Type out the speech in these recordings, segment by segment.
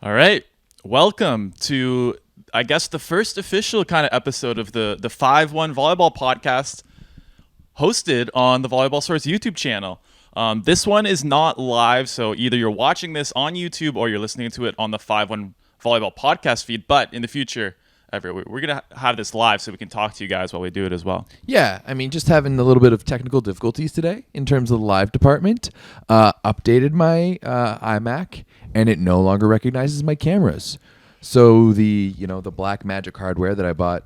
All right. Welcome to, I guess, the first official kind of episode of the FiveOne Volleyball podcast hosted on the Volleyball Source YouTube channel. This one is not live, so either you're watching this on YouTube or you're listening to it on the FiveOne Volleyball podcast feed. But in the future, we're going to have this live so we can talk to you guys while we do it as well. Yeah, I mean, just having a little bit of technical difficulties today in terms of the live department. Updated my iMac, and it no longer recognizes my cameras. So the black magic hardware that I bought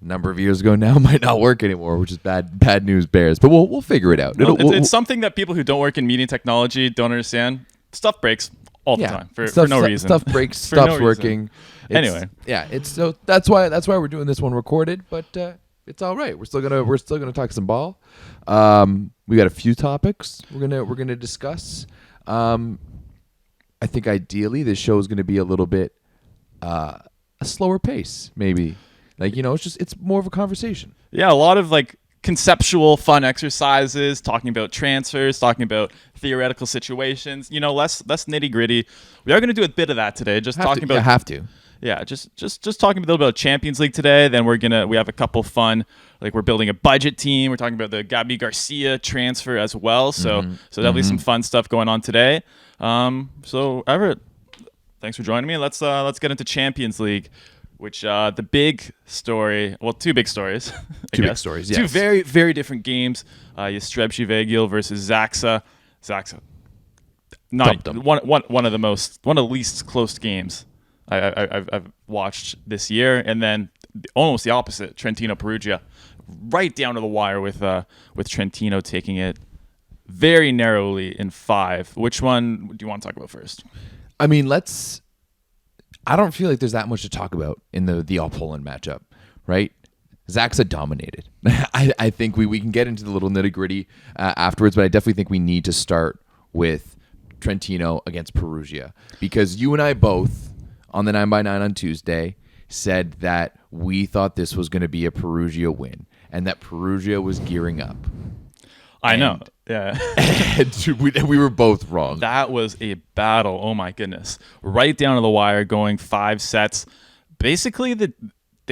a number of years ago now might not work anymore, which is bad news bears. But we'll figure it out. It's something that people who don't work in media technology don't understand. Stuff breaks all the time for no reason. Stuff breaks, stops working. Anyway, so that's why we're doing this one recorded, but it's all right. We're still gonna talk some ball. We got a few topics we're gonna discuss. I think ideally this show is gonna be a little bit a slower pace, maybe. It's more of a conversation. Yeah, a lot of conceptual fun exercises, talking about transfers, talking about theoretical situations. Less nitty gritty. We are going to do a bit of that today. Just talking about just talking a little about Champions League today. Then we have a couple fun, we're building a budget team. We're talking about the Gabby Garcia transfer as well. So there'll be some fun stuff going on today. So Everett, thanks for joining me. Let's get into Champions League. Which the big story, two big stories. Big stories, yes. Two very, very different games. Jastrzębski Węgiel versus Zaksa. Zaksa. One of the least close games I've watched this year. And then almost the opposite, Trentino Perugia. Right down to the wire with Trentino taking it very narrowly in 5. Which one do you want to talk about first? I mean, I don't feel like there's that much to talk about in the all-Poland matchup, right? Zaksa dominated. I think we can get into the little nitty-gritty afterwards, but I definitely think we need to start with Trentino against Perugia, because you and I both, on the 9x9 on Tuesday, said that we thought this was going to be a Perugia win and that Perugia was gearing up. I know. Yeah. we were both wrong. That was a battle. Oh my goodness. Right down to the wire, going 5 sets. Basically the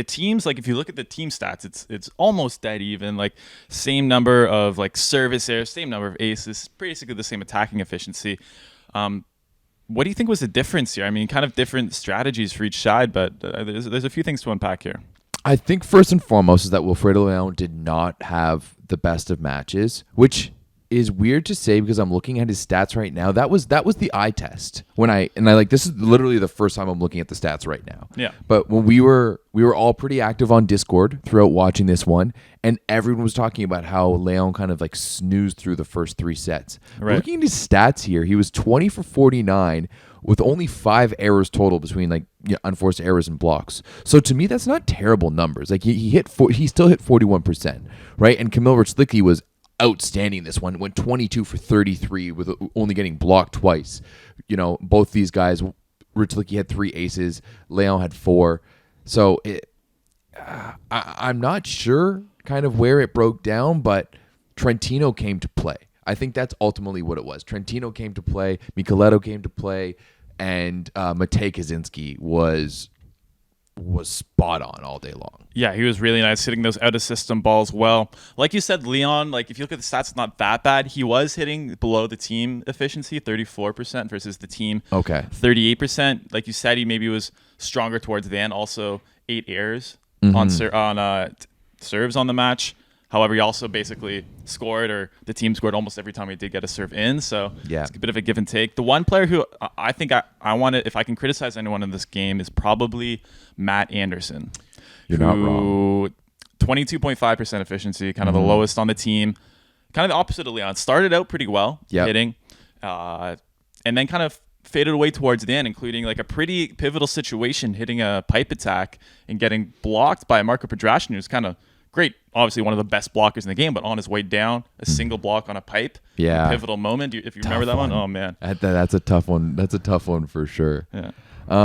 teams, if you look at the team stats, it's almost dead even. Same number of service errors, same number of aces, basically the same attacking efficiency. What do you think was the difference here? I mean, kind of different strategies for each side, but there's a few things to unpack here. I think first and foremost is that Wilfredo Leão did not have the best of matches, which is weird to say because I'm looking at his stats right now. That was the eye test this is literally the first time I'm looking at the stats right now. Yeah. But when we were all pretty active on Discord throughout watching this one, and everyone was talking about how Leão kind of snoozed through the first 3 sets. Right. Looking at his stats here, he was 20 for 49 with only 5 errors total between unforced errors and blocks. So to me, that's not terrible numbers. He still hit 41%, right? And Kamil Rychlicki was outstanding this one. Went 22 for 33 with only getting blocked twice. Both these guys, Rychlicki had 3 aces, Leão had 4. So I'm not sure kind of where it broke down, but Trentino came to play. I think that's ultimately what it was. Trentino came to play, Micheletto came to play, and Matej Kaczynski was spot on all day long. Yeah, he was really nice hitting those out-of-system balls well. Like you said, Leon, if you look at the stats, it's not that bad. He was hitting below the team efficiency, 34% versus the team 38%. Like you said, he maybe was stronger towards the end. Also, 8 errors on serves on the match. However, he also basically scored, or the team scored almost every time he did get a serve in. So it's a bit of a give and take. The one player who I think I want to, if I can criticize anyone in this game, is probably Matt Anderson. You're not wrong. 22.5% efficiency, kind of the lowest on the team. Kind of the opposite of Leon. Started out pretty well hitting, and then kind of faded away towards the end, including a pretty pivotal situation, hitting a pipe attack and getting blocked by Marco Pedrashin, who's kind of great, obviously one of the best blockers in the game, but on his way down, a single block on a pipe. Yeah. Pivotal moment. If you remember that one, oh man. That's a tough one. That's a tough one for sure. Yeah.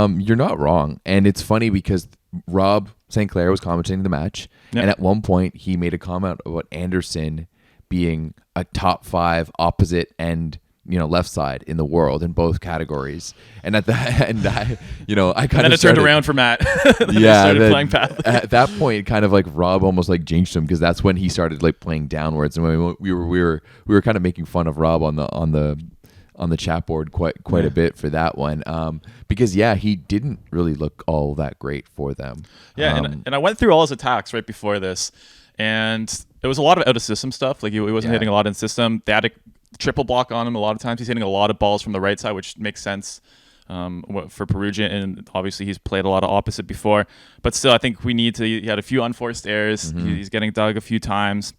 You're not wrong. And it's funny because Rob St. Clair was commentating the match. Yep. And at one point he made a comment about Anderson being a top 5 opposite end left side in the world in both categories. And at the end, I kind then of it turned around for Matt. Playing path. At that point, kind of like Rob almost like jinxed him, because that's when he started like playing downwards, and when we were kind of making fun of Rob on the chat board quite a bit for that one, because he didn't really look all that great for them. And I went through all his attacks right before this, and it was a lot of out of system stuff. Like he wasn't hitting a lot in system. They had a triple block on him a lot of times. He's hitting a lot of balls from the right side, which makes sense for Perugia, and obviously he's played a lot of opposite before. But still, I think he had a few unforced errors. Mm-hmm. He's getting dug a few times.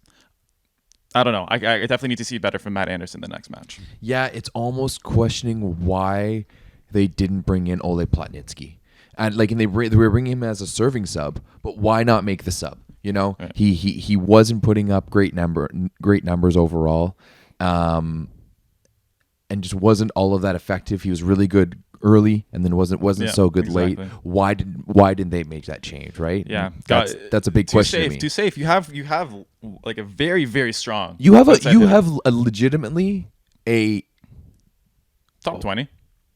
I don't know. I definitely need to see better from Matt Anderson the next match. Yeah, it's almost questioning why they didn't bring in Ole Plotnitsky. And they were bringing him as a serving sub, but why not make the sub? Right. He wasn't putting up great numbers overall, and just wasn't all of that effective. He was really good early, and then wasn't so good late. Why didn't they make that change? Right? Yeah, that's a big question. Too safe. You have like a very, very strong. You have a legitimately a top 20.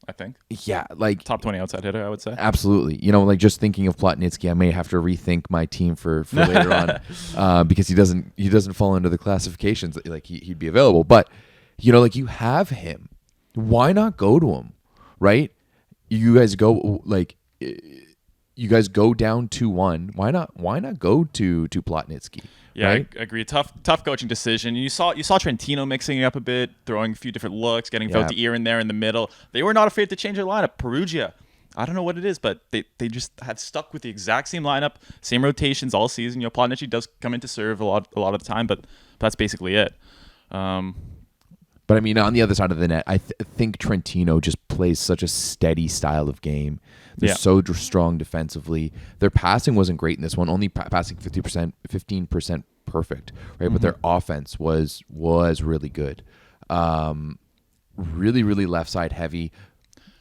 I think. Yeah, like top 20 outside hitter, I would say. Absolutely. Just thinking of Plotnitsky, I may have to rethink my team for later on, because he doesn't fall into the classifications like he'd be available. But you have him. Why not go to him? Right? You guys go down 2-1. Why not go to Plotnitsky? Yeah, right? I agree. Tough coaching decision. You saw Trentino mixing it up a bit, throwing a few different looks, getting Vautier in there in the middle. They were not afraid to change their lineup. Perugia, I don't know what it is, but they just have stuck with the exact same lineup, same rotations all season. Plotnitsky does come in to serve a lot of the time, but that's basically it. But I mean, on the other side of the net, I think Trentino just plays such a steady style of game. They're so strong defensively. Their passing wasn't great in this one, only passing 15% perfect, right? Mm-hmm. But their offense was really good. Really, really left side heavy.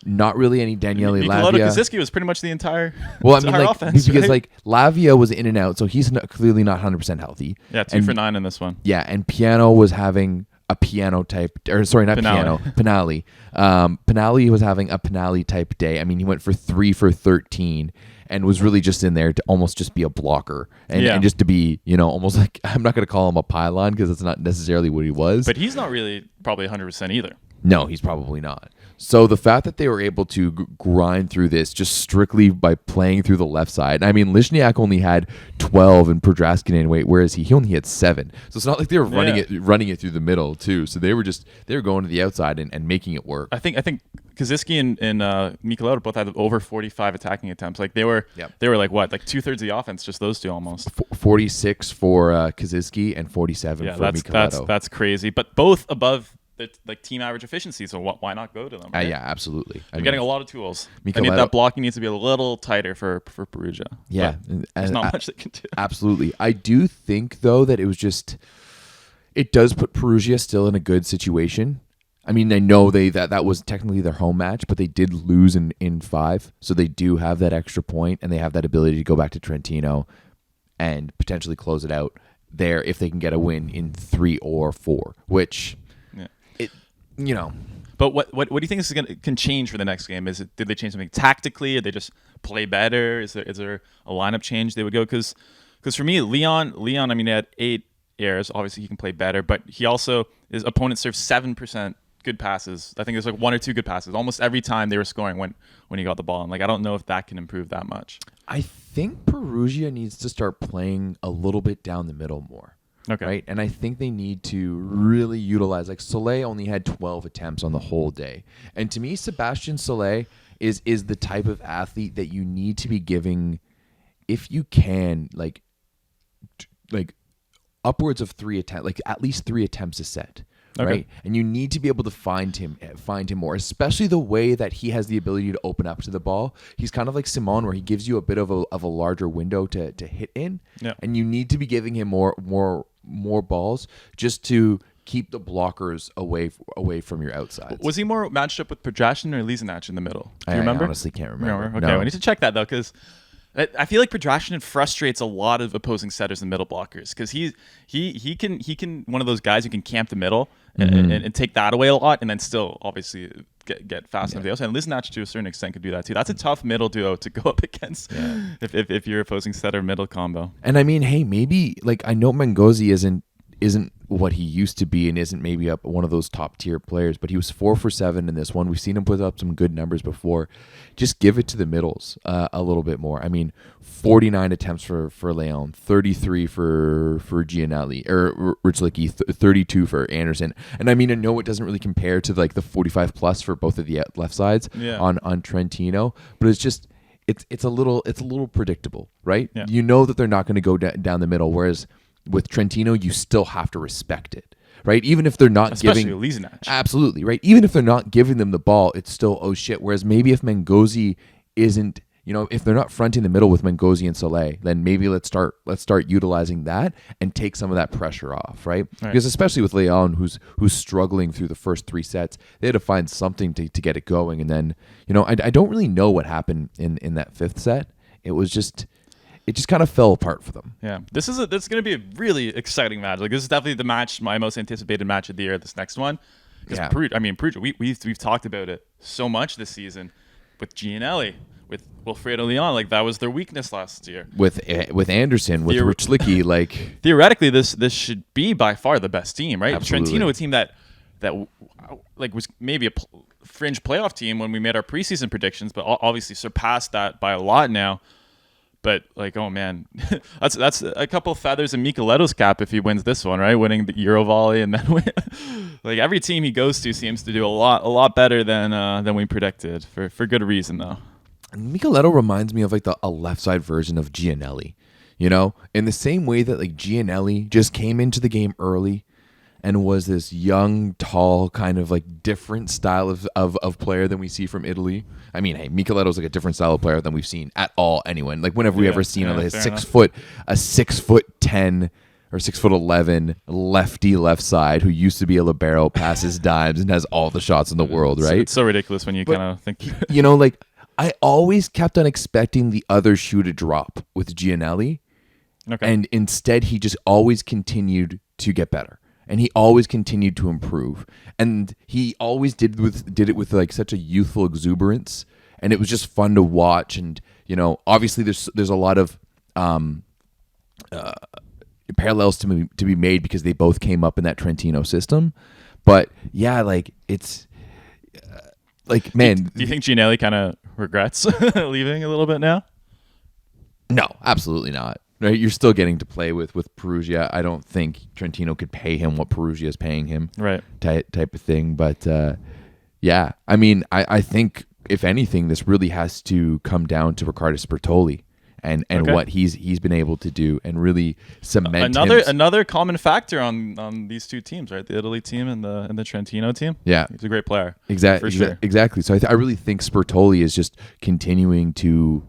Not really any Daniele Lavia. Kaczynski was pretty much the entire offense, because right? Lavia was in and out, so he's clearly not 100% healthy. Yeah, 2 for 9 in this one. Yeah, and Piano was having a piano type, or sorry, not piano, Penali. Penali was having a Penali type day. I mean, he went for 3 for 13 and was really just in there to almost just be a blocker and just to be, almost like, I'm not going to call him a pylon because it's not necessarily what he was. But he's not really probably 100% either. No, he's probably not. So the fact that they were able to grind through this just strictly by playing through the left side. I mean, Lishniak only had 12 and Prodraskinen, where is he? He only had 7. So it's not like they were running it through the middle too. So they were going to the outside and making it work. I think Kaczynski and Mikelauda both had over 45 attacking attempts. Like they were like what? Like 2/3 of the offense, just those two almost. 46 for Kaczynski and 47 for Mikelauda. That's crazy. But both above the team average efficiency, so why not go to them? Right? Yeah, absolutely. You're getting a lot of tools. That blocking needs to be a little tighter for Perugia. Yeah, there's not much they can do. Absolutely. I do think though that it does put Perugia still in a good situation. I mean, I know that was technically their home match, but they did lose in 5, so they do have that extra point, and they have that ability to go back to Trentino and potentially close it out there if they can get a win in 3 or 4, which. But what do you think can change for the next game? Did they change something tactically? Did they just play better? Is there a lineup change they would go? Because for me, Leon, I mean, he had 8 errors. Obviously, he can play better, but his opponent served 7% good passes. I think there's like 1 or 2 good passes almost every time they were scoring when he got the ball. And I don't know if that can improve that much. I think Perugia needs to start playing a little bit down the middle more. Okay. Right? And I think they need to really utilize, like Soleil only had 12 attempts on the whole day. And to me, Sebastian Soleil is the type of athlete that you need to be giving, if you can, like upwards of 3 attempts, like at least 3 attempts a set. Okay. Right? And you need to be able to find him more, especially the way that he has the ability to open up to the ball. He's kind of like Simon, where he gives you a bit of a larger window to hit in. Yeah. And you need to be giving him more balls just to keep the blockers away from your outsides. Was he more matched up with Prodrashin or Lizenach in the middle? Do you remember? I honestly can't remember. Okay, we need to check that though, because I feel like Petrashinin frustrates a lot of opposing setters and middle blockers because he can one of those guys who can camp the middle and take that away a lot, and then still obviously get fast enough. And Liznach to a certain extent could do that too. That's a tough middle duo to go up against if you're opposing setter middle combo. And I mean, hey, maybe like I know Mangozi isn't what he used to be and isn't maybe up one of those top tier players, but he was 4 for 7 in this one. We've seen him put up some good numbers before. Just give it to the middles a little bit more. I mean, 49 attempts for Leon, 33 for Gianelli or Richlicki, 32 for Anderson. And I mean, I know it doesn't really compare to like the 45 plus for both of the left sides on Trentino, but it's just it's a little predictable, right? Yeah. You know that they're not going to go down the middle, whereas with Trentino, you still have to respect it, right? Even if they're not giving Liznach. Absolutely, right? Even if they're not giving them the ball, it's still oh shit. Whereas maybe if Mangozi isn't, if they're not fronting the middle with Mangozi and Soleil, then maybe let's start utilizing that and take some of that pressure off, right? Because especially with Leon, who's struggling through the first 3 sets, they had to find something to get it going. And then, I don't really know what happened in that 5th set. It just kind of fell apart for them. Yeah, this is going to be a really exciting match. Like this is definitely my most anticipated match of the year. This next one, because Perugia, we've talked about it so much this season with Gianelli, with Wilfredo Leon. Like that was their weakness last year. With Anderson, with Richlicki, like theoretically, this should be by far the best team, right? Absolutely. Trentino, a team that like was maybe a fringe playoff team when we made our preseason predictions, but obviously surpassed that by a lot now. But like, oh man, that's a couple feathers in Micheletto's cap if he wins this one, right? Winning the Euro volley and then like every team he goes to seems to do a lot better than we predicted for good reason though. Micheletto reminds me of like a left side version of Gianelli, in the same way that like Gianelli just came into the game early and was this young, tall, kind of like different style of player than we see from Italy. I mean, hey, Micheletto's like a different style of player than we've seen at all anyone. Like whenever we ever seen a 6 foot 10 or 6'11" lefty left side who used to be a libero, passes dimes and has all the shots in the world, right? It's so ridiculous when you kind of think like I always kept on expecting the other shoe to drop with Gianelli. Okay. And instead he just always continued to get better. And he always continued to improve, and he always did it with like such a youthful exuberance, and it was just fun to watch. And obviously there's a lot of parallels to be made because they both came up in that Trentino system. But yeah, like it's like man. Do you think Gianelli kind of regrets leaving a little bit now? No, absolutely not. Right, you're still getting to play with Perugia. I don't think Trentino could pay him what Perugia is paying him, right? Type of thing. But yeah, I mean, I think if anything, this really has to come down to Riccardo Sbertoli and what he's been able to do and really cement another common factor on these two teams, right? The Italy team and the Trentino team. Yeah, he's a great player. Exactly, for sure. Exactly. So I really think Sbertoli is just continuing to.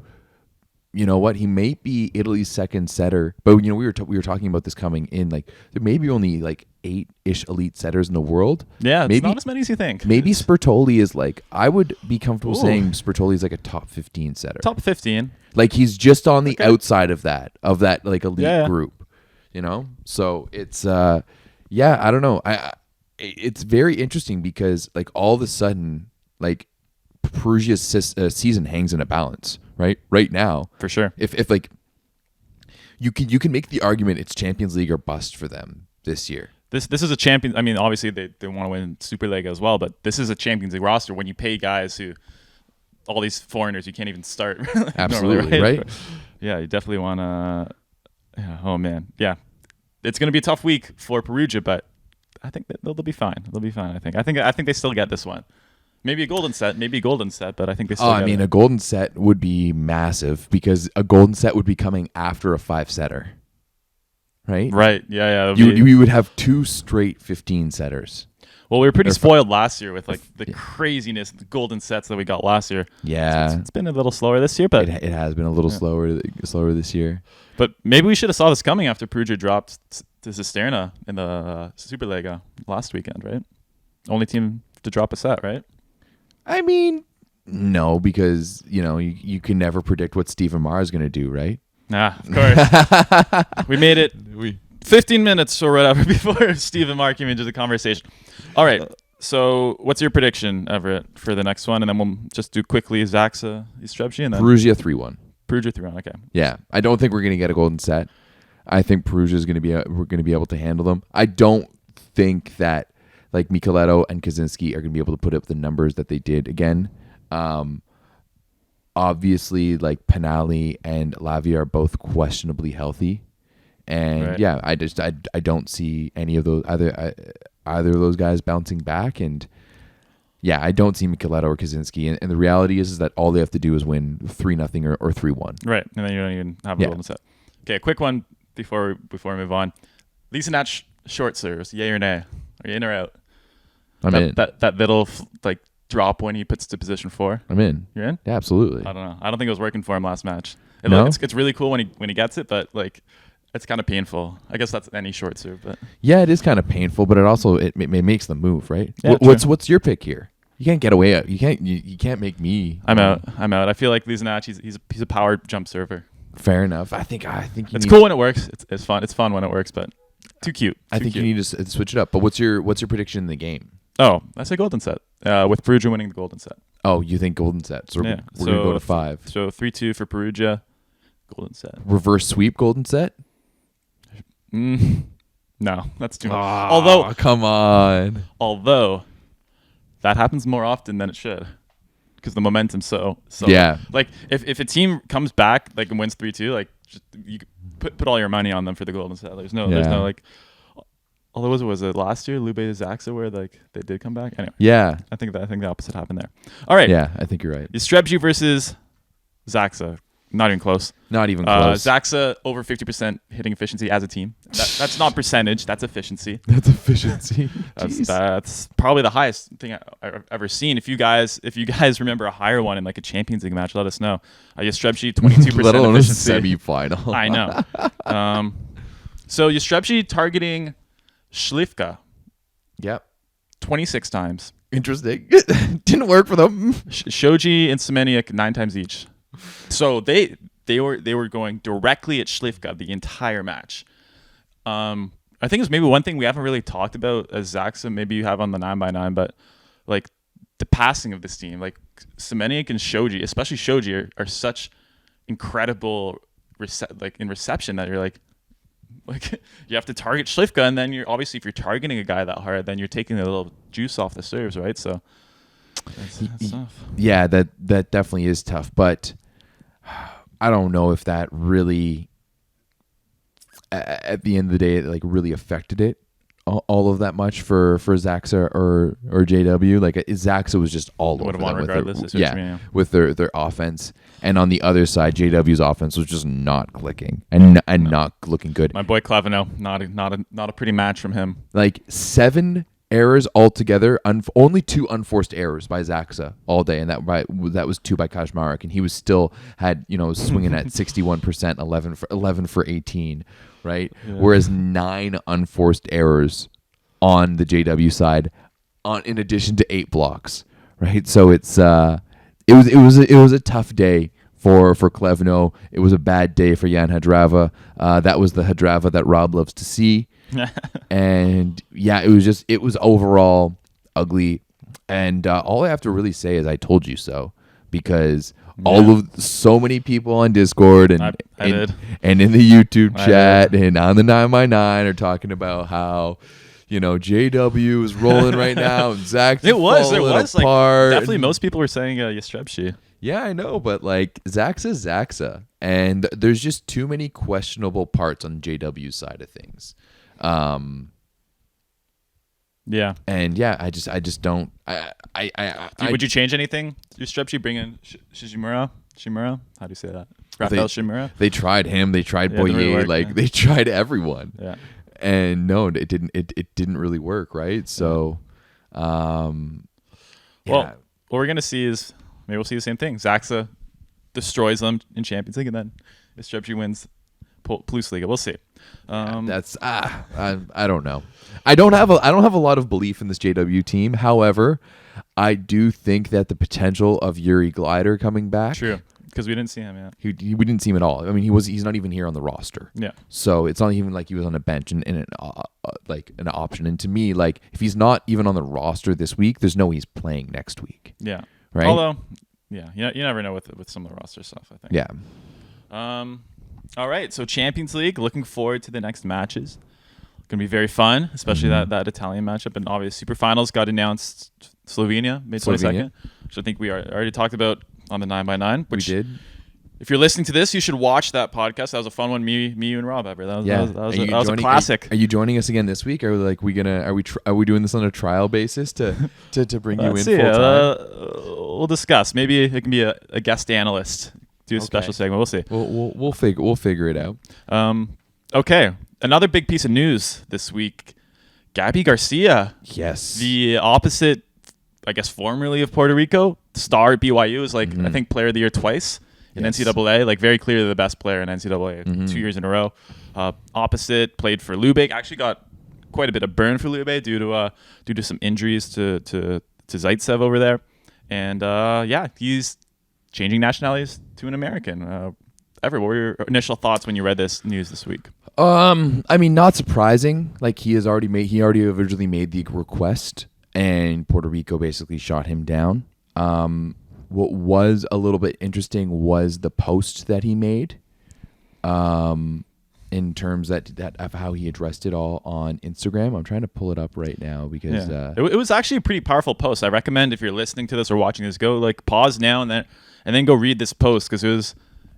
You know what? He may be Italy's second setter, but we were talking about this coming in. Like there may be only like 8-ish elite setters in the world. Yeah, it's not as many as you think. Maybe Sbertoli is like I would be comfortable saying Sbertoli is like a top 15 setter. Top 15. Like he's just on the outside of that like elite group. So it's I don't know. It's very interesting because like all of a sudden like Perugia's season hangs in a balance. Right now, for sure. If like you can make the argument it's Champions League or bust for them this year. This is a champion. I mean, obviously they want to win Superlega as well, but this is a Champions League roster when you pay guys who all these foreigners you can't even start. Absolutely, normally, right? But yeah, you definitely want to. Yeah, oh man, yeah, it's going to be a tough week for Perugia, but I think that they'll be fine. They'll be fine. I think they still get this one. Maybe a golden set, but I think they still get it. A golden set would be massive because a golden set would be coming after a 5-setter. Right? Right. Yeah. We would have 2 straight 15 setters. Well, we were pretty spoiled last year with like the craziness, the golden sets that we got last year. Yeah. So it's been a little slower this year, but it has been a little slower this year. But maybe we should have saw this coming after Perugia dropped to Cisterna in the Superlega last weekend, right? Only team to drop a set, right? I mean, No, because you can never predict what Stephen Maher is going to do, right? Of course. We made it 15 minutes or whatever before Stephen Maher came into the conversation. All right. So what's your prediction, Everett, for the next one? And then we'll just do quickly Zaksa, Jastrzębski, and then Perugia 3-1. Perugia 3-1. Okay. Yeah, I don't think we're going to get a golden set. I think Perugia is we're going to be able to handle them. I don't think that like Micheletto and Kaczynski are going to be able to put up the numbers that they did again. Obviously, like Penali and Lavia are both questionably healthy, and yeah, I don't see any of those either of those guys bouncing back, and yeah, I don't see Micheletto or Kaczynski, and the reality is that all they have to do is win 3-0 or 3-1. Right, and then you don't even have a golden set. Okay, a quick one before we move on. Lisa Natch short serves, yay or nay? Are you in or out? I'm in. That little like drop when he puts to position 4. I'm in. You're in? Yeah, absolutely. I don't know. I don't think it was working for him last match. It's really cool when he gets it, but like it's kind of painful. I guess that's any short serve, but yeah, it is kind of painful, but it makes the move, right? Yeah, what's your pick here? You can't get away. You can't make me. I'm out. I feel like Lisa Natch, he's a power jump server. Fair enough. I think it's cool when it works. It's fun. It's fun when it works, but too cute. I think you need to switch it up. But what's your prediction in the game? Oh, I say golden set. With Perugia winning the golden set. Oh, you think golden set? So we're gonna go to 5. So 3-2 for Perugia, golden set. Reverse sweep golden set? No, that's too much. Although, come on. Although that happens more often than it should. Because the momentum's so yeah. Like if a team comes back like and wins 3-2, like just, you put all your money on them for the golden set. There's no like. Although was it last year, Lube Zaksa, where like they did come back? Anyway, yeah, I think the opposite happened there. All right, yeah, I think you're right. Jastrzębski versus Zaksa, not even close. Not even close. Zaksa over 50% hitting efficiency as a team. That's not percentage. That's efficiency. That's efficiency. That's probably the highest thing I've ever seen. If you guys remember a higher one in like a Champions League match, let us know. Jastrzębski 22% let alone efficiency. A semi-final. I know. So Jastrzębski targeting Śliwka. Yep. 26 times. Interesting. Didn't work for them. Shoji and Semeniuk 9 times each. So they were going directly at Śliwka the entire match. I think it's maybe one thing we haven't really talked about as Zaksa, maybe you have on the 9x9, but like the passing of this team, like Semeniuk and Shoji, especially Shoji, are such incredible in reception that you're like you have to target Śliwka, and then you're obviously, if you're targeting a guy that hard, then you're taking a little juice off the serves, right? So that's tough. Yeah, that definitely is tough, but I don't know if that really, at the end of the day, like really affected it all of that much for Zaksa or JW. Like Zaksa was just all over them with their offense, and on the other side, JW's offense was just not clicking and not looking good. My boy Clavino, not a pretty match from him. Like 7 errors altogether, only 2 unforced errors by Zaksa all day, and that was 2 by Kaczmarek, and he was still had swinging at 61%, 11 for 18. Right, yeah. Whereas 9 unforced errors on the JW side, in addition to 8 blocks. Right, so it was a tough day for Clevno. It was a bad day for Jan Hadrava. That was the Hadrava that Rob loves to see, and yeah, it was overall ugly. And all I have to really say is I told you so, because so many people on Discord and in the YouTube chat and on the 9x9 are talking about how JW is rolling right now and Zak's falling apart. Like, definitely most people were saying Jastrzębski. Yeah, I know, but like Zaksa's Zaksa, and there's just too many questionable parts on JW's side of things. Yeah, and yeah, I just don't. Would you change anything? Jastrzębski bring in Shimura? How do you say that? Rafael Shimura? They tried him. They tried Boyer. They tried everyone. Yeah, and no, it didn't. It didn't really work, right? So, well, what we're gonna see is maybe we'll see the same thing. Zaksa destroys them in Champions League, and then Jastrzębski wins Plus Liga. We'll see. That's I don't know. I don't have a lot of belief in this JW team. However, I do think that the potential of Yuri Glider coming back. True. Because we didn't see him yet. We didn't see him at all. I mean, he's not even here on the roster. Yeah. So it's not even like he was on a bench and an option. And to me, like if he's not even on the roster this week, there's no way he's playing next week. Yeah. Right. Although, yeah, you never know with some of the roster stuff, I think. Yeah. All right. So Champions League. Looking forward to the next matches. Going to be very fun, especially that Italian matchup. And obviously, Super Finals got announced Slovenia, May 22nd, which I think we already talked about on the 9x9. Which we did. If you're listening to this, you should watch that podcast. That was a fun one. Me, you, and Rob ever. That was a classic. Are you joining us again this week? Or like are we doing this on a trial basis to bring you in full time? We'll discuss. Maybe it can be a guest analyst. Do a special segment. We'll see. We'll figure it out. Okay. Another big piece of news this week. Gabby Garcia. Yes. The opposite, I guess, formerly of Puerto Rico, star at BYU, is like I think player of the year twice in NCAA. Like very clearly the best player in NCAA 2 years in a row. Opposite, played for Lube. Actually got quite a bit of burn for Lube due to some injuries to Zaitsev over there. And he's changing nationalities to an American. What were your initial thoughts when you read this news this week? I mean, not surprising. Like he already originally made the request, and Puerto Rico basically shot him down. What was a little bit interesting was the post that he made, in terms that of how he addressed it all on Instagram. I'm trying to pull it up right now because it was actually a pretty powerful post. I recommend if you're listening to this or watching this, go like pause now and then go read this post because it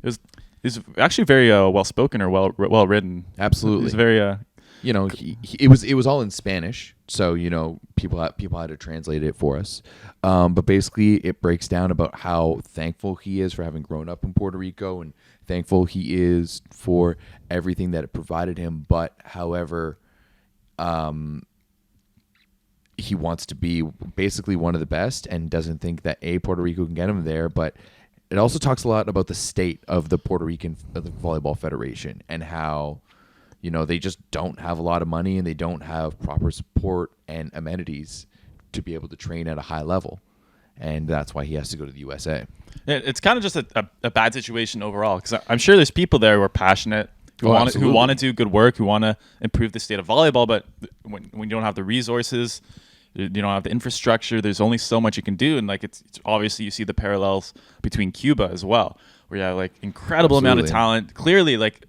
was actually very well spoken or well written. Absolutely, it's very it was all in Spanish, so people had to translate it for us. But basically, it breaks down about how thankful he is for having grown up in Puerto Rico and thankful he is for everything that it provided him. But however, he wants to be basically one of the best and doesn't think that Puerto Rico can get him there, but. It also talks a lot about the state of the Puerto Rican Volleyball Federation and how, they just don't have a lot of money and they don't have proper support and amenities to be able to train at a high level. And that's why he has to go to the USA. It's kind of just a bad situation overall because I'm sure there's people there who are passionate, who want to do good work, who want to improve the state of volleyball, but when you don't have the resources, you don't have the infrastructure, there's only so much you can do. And like it's obviously you see the parallels between Cuba as well, where you have like incredible amount of talent. Clearly, like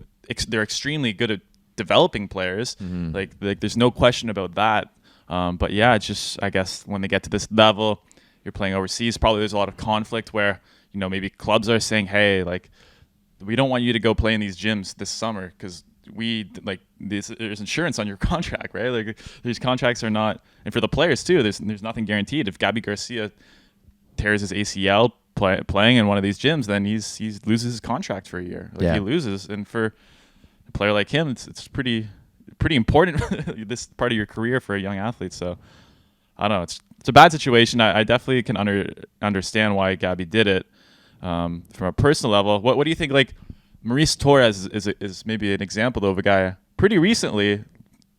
they're extremely good at developing players. Like there's no question about that. But yeah, it's just I guess when they get to this level, you're playing overseas. Probably there's a lot of conflict where maybe clubs are saying, hey, like we don't want you to go play in these gyms this summer because there's insurance on your contract, right? Like these contracts are not, and for the players too, there's nothing guaranteed. If Gabby Garcia tears his ACL playing in one of these gyms, then he loses his contract for a year. He loses, and for a player like him, it's pretty important this part of your career for a young athlete. So I don't know, it's a bad situation. I definitely can understand why Gabby did it. From a personal level, what do you think? Like Maurice Torres is maybe an example though of a guy pretty recently,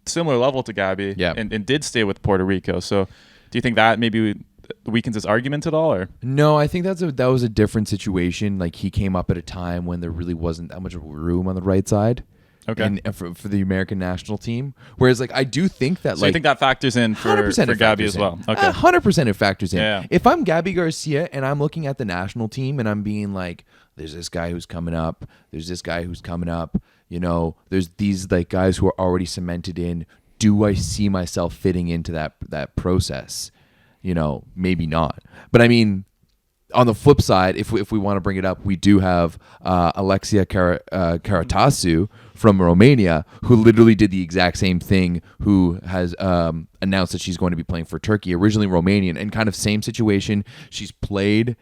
similar level to Gabby, and did stay with Puerto Rico. So, do you think that maybe weakens his argument at all? Or no, I think that was a different situation. Like he came up at a time when there really wasn't that much room on the right side. Okay, and for the American national team, whereas like I do think that so you think that factors in for Gabby as well. Okay, 100% it factors in. Yeah. If I'm Gabby Garcia and I'm looking at the national team and I'm being like, there's this guy who's coming up, there's this guy who's coming up, there's these like guys who are already cemented in. Do I see myself fitting into that process? Maybe not. But I mean, on the flip side, if we want to bring it up, we do have Alexia Karatasu from Romania, who literally did the exact same thing, who has announced that she's going to be playing for Turkey, originally Romanian, and kind of same situation. She's played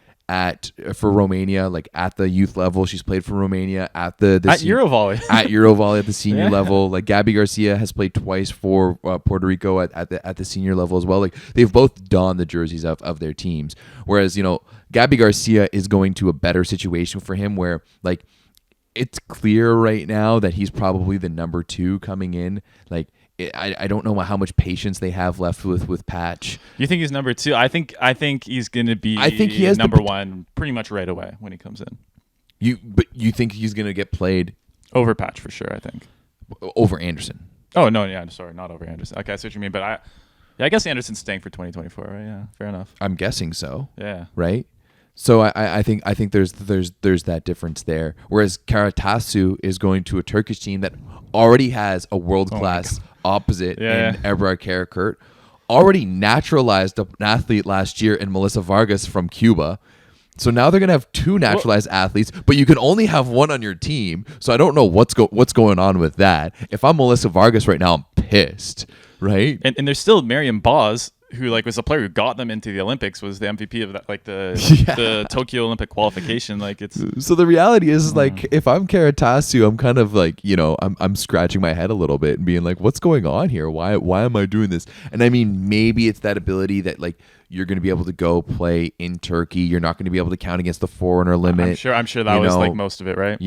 for Romania, like at the youth level. She's played for Romania at Eurovolley. At Eurovolley at the senior level. Like Gabby Garcia has played twice for Puerto Rico at the senior level as well. Like they've both donned the jerseys of their teams. Whereas, Gabby Garcia is going to a better situation for him where like it's clear right now that he's probably the number 2 coming in. Like, I don't know how much patience they have left with Patch. You think he's number 2? I think he's going to be he has number 1 pretty much right away when he comes in. But you think he's going to get played over Patch for sure, I think. Over Anderson. Oh, no, yeah, sorry, not over Anderson. Okay, I see what you mean, but I guess Anderson's staying for 2024, right? Yeah, fair enough. I'm guessing so. Yeah. Right? So I think there's that difference there. Whereas Karatasu is going to a Turkish team that already has a world-class opposite in Ebrar Karakurt, already naturalized an athlete last year in Melissa Vargas from Cuba. So now they're going to have 2 naturalized athletes, but you can only have 1 on your team. So I don't know what's going on with that. If I'm Melissa Vargas right now, I'm pissed, right? And there's still Mariam Boz, who like was a player who got them into the Olympics, was the MVP of that, like the Tokyo Olympic qualification. Like it's so the reality is like if I'm Karatasu, I'm kind of like, you know, I'm scratching my head a little bit and being like, what's going on here? Why am I doing this? And I mean, maybe it's that ability that like you're going to be able to go play in Turkey. You're not going to be able to count against the foreigner limit. I'm sure that was like most of it, right?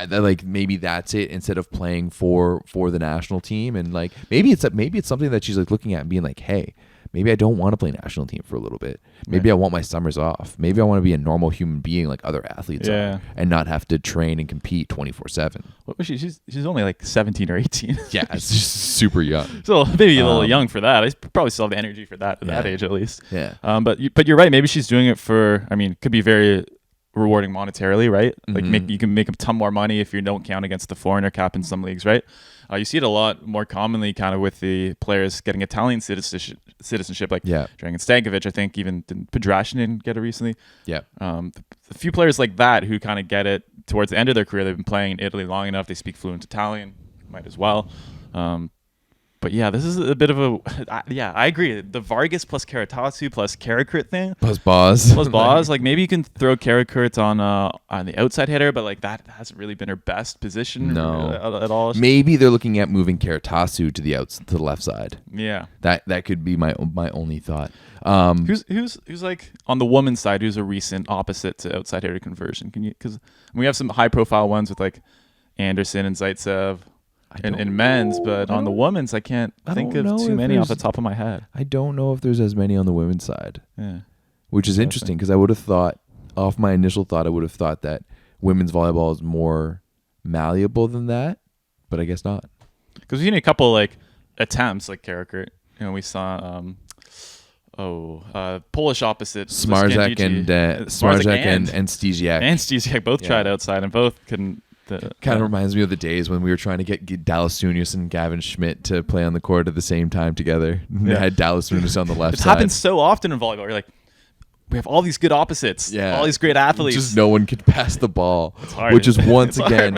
Like maybe that's it instead of playing for the national team, and like maybe it's something that she's like looking at and being like, hey, maybe I don't want to play national team for a little bit. Maybe I want my summers off. Maybe I want to be a normal human being like other athletes are, and not have to train and compete 24/7. What was she? She's only like 17 or 18. Yeah, it's just super young. So maybe a little young for that. I probably still have the energy for that at that age at least. Yeah. But you're right. Maybe she's doing it for. I mean, it could be very rewarding monetarily, right? Like you can make a ton more money if you don't count against the foreigner cap in some leagues, right? You see it a lot more commonly kind of with the players getting Italian citizenship, like Dragan Stankovic. I think even Pedrashin get it recently. Yeah. A few players like that who kind of get it towards the end of their career. They've been playing in Italy long enough. They speak fluent Italian, might as well. But yeah, this is a bit of I agree. The Vargas plus Karatasu plus Karakurt thing. Plus Boz. Like maybe you can throw Karakurt on the outside hitter, but like that hasn't really been her best position at all. Maybe they're looking at moving Karatasu to the left side. Yeah. That could be my only thought. Who's like on the woman's side, who's a recent opposite to outside hitter conversion? Because we have some high profile ones with like Anderson and Zaitsev. In men's, but on the women's, I can't think of too many off the top of my head. I don't know if there's as many on the women's side. Yeah. Which is interesting because I would have thought, off my initial thought, I would have thought that women's volleyball is more malleable than that, but I guess not. Because we've seen a couple like attempts, like Karakurt. You know, we saw Polish opposite Smarzak and Stesiak. And Stesiak both tried outside and both couldn't. Kind of reminds me of the days when we were trying to get Dallas Sunis and Gavin Schmidt to play on the court at the same time together. They had Dallas Sunis on the left side. It happens so often in volleyball. You're like, we have all these good opposites, all these great athletes. Just no one could pass the ball. It's hard. Which is once again,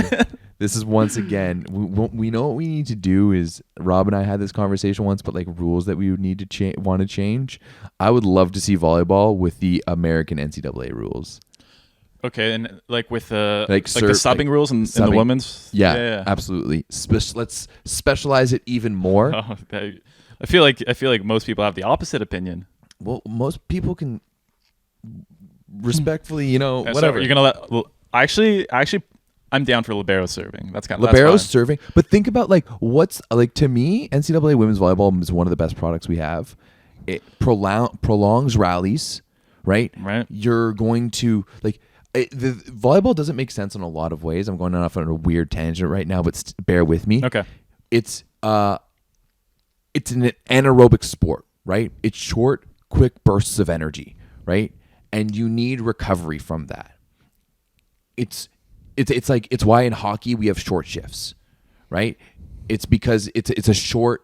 we know what we need to do is, Rob and I had this conversation once, but like rules that we would need to want to change. I would love to see volleyball with the American NCAA rules. Okay, and like with the subbing rules in the women's? Yeah, absolutely. Let's specialize it even more. Oh, I feel like most people have the opposite opinion. Well, most people can respectfully, whatever. So you're going to actually I'm down for libero serving. That's kind of libero serving. But think about like what's like, to me, NCAA women's volleyball is one of the best products we have. It prolongs rallies, right? Right. You're going to like. The volleyball doesn't make sense in a lot of ways. I'm going off on a weird tangent right now, but bear with me. Okay. It's an anaerobic sport, right? It's short, quick bursts of energy, right? And you need recovery from that. It's why in hockey we have short shifts, right? It's because it's short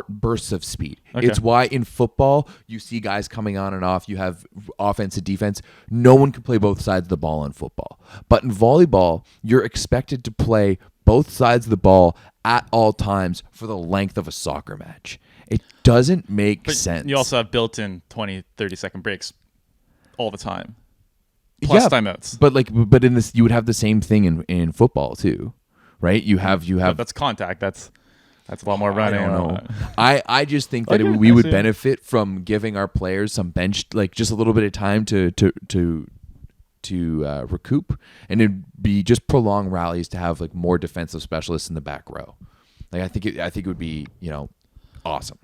bursts of speed. Okay. It's why in football you see guys coming on and off. You have offense and defense. No one can play both sides of the ball in football. But in volleyball, you're expected to play both sides of the ball at all times for the length of a soccer match. It doesn't make sense. You also have built-in 20, 30-second breaks all the time. Plus timeouts. But in this you would have the same thing in football too. Right? You have But that's contact. That's a lot more running. I don't know. I just think that we would benefit from giving our players some bench, like just a little bit of time to recoup, and it'd be just prolonged rallies to have like more defensive specialists in the back row. Like I think it would be awesome.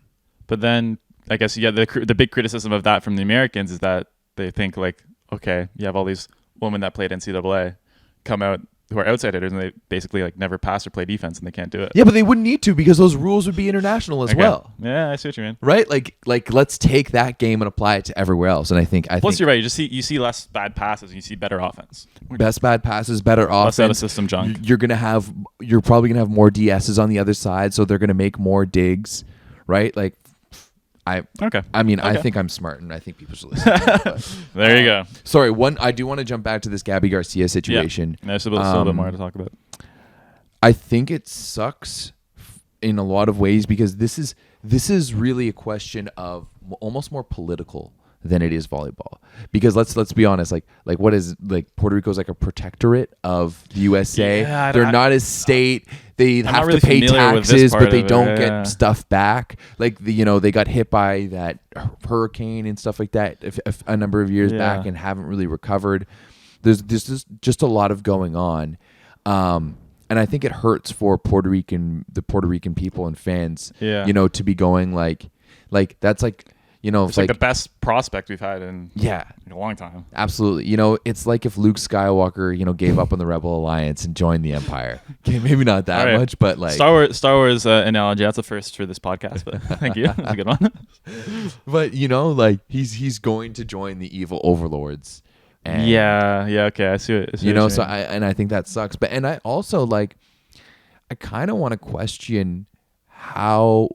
But then I guess the big criticism of that from the Americans is that they think like, okay, you have all these women that played NCAA come out who are outside hitters and they basically like never pass or play defense and they can't do it. Yeah, but they wouldn't need to because those rules would be international as well. Yeah, I see what you mean. Right? Like let's take that game and apply it to everywhere else. And I think you're right. You see less bad passes and you see better offense. Bad passes, better offense. Less out of system junk. You're probably gonna have more DSs on the other side, so they're gonna make more digs, right? Like I think I'm smart, and I think people should listen to me, but, there you go. Sorry, I do want to jump back to this Gabby Garcia situation. Yeah, there's a little bit more to talk about. I think it sucks in a lot of ways because this is really a question of almost more political than it is volleyball. Because let's be honest, like what is like Puerto Rico's like a protectorate of the USA. Yeah, they're not a state. They have to pay taxes, but they don't get stuff back. Like they got hit by that hurricane and stuff like that a number of years back and haven't really recovered. There's just a lot of going on. And I think it hurts for the Puerto Rican people and fans, to be going like that's like, it's like the best prospect we've had in a long time. Absolutely. It's like if Luke Skywalker, gave up on the Rebel Alliance and joined the Empire. Okay, maybe not that much, but like Star Wars analogy. That's a first for this podcast, but thank you. That's a good one. But like he's going to join the evil overlords. And, okay. I see it. So I think that sucks. But and I also I kind of want to question how.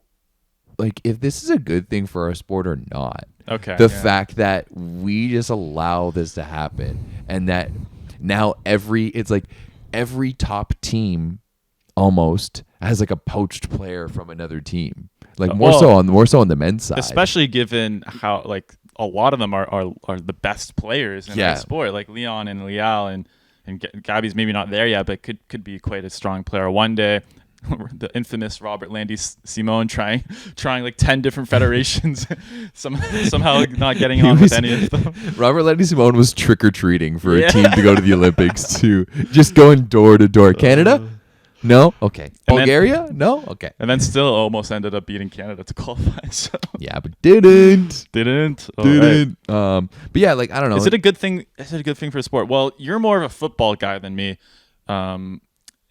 Like if this is a good thing for our sport or not. Okay. The fact that we just allow this to happen and that now every top team almost has like a poached player from another team. Like more so on the men's side. Especially given how like a lot of them are the best players in the sport. Like Leon and Leal and Gabi's maybe not there yet, but could be quite a strong player one day. The infamous Robert Landy Simone trying like 10 different federations, somehow not getting on with any of them. Robert Landy Simone was trick-or-treating for a team to go to the Olympics too. Just going door to door. Canada? No? Okay. Bulgaria? No? Okay. And then still almost ended up beating Canada to qualify. So. Yeah, but didn't. Right. But yeah, like, I don't know. Is it a good thing? Is it a good thing for the sport? Well, you're more of a football guy than me.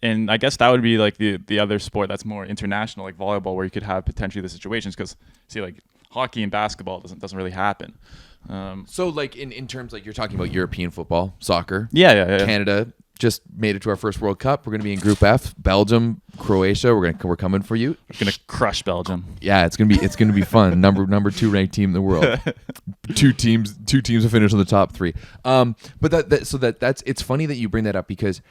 And I guess that would be like the other sport that's more international, like volleyball, where you could have potentially the situations. Because see, like hockey and basketball doesn't really happen. So like in terms like you're talking about European football, soccer. Yeah. Canada just made it to our first World Cup. We're going to be in Group F. Belgium, Croatia. We're coming for you. We're going to crush Belgium. Yeah, it's gonna be fun. Number 2 ranked team in the world. Two teams will finish in the top 3. But that's it's funny that you bring that up because.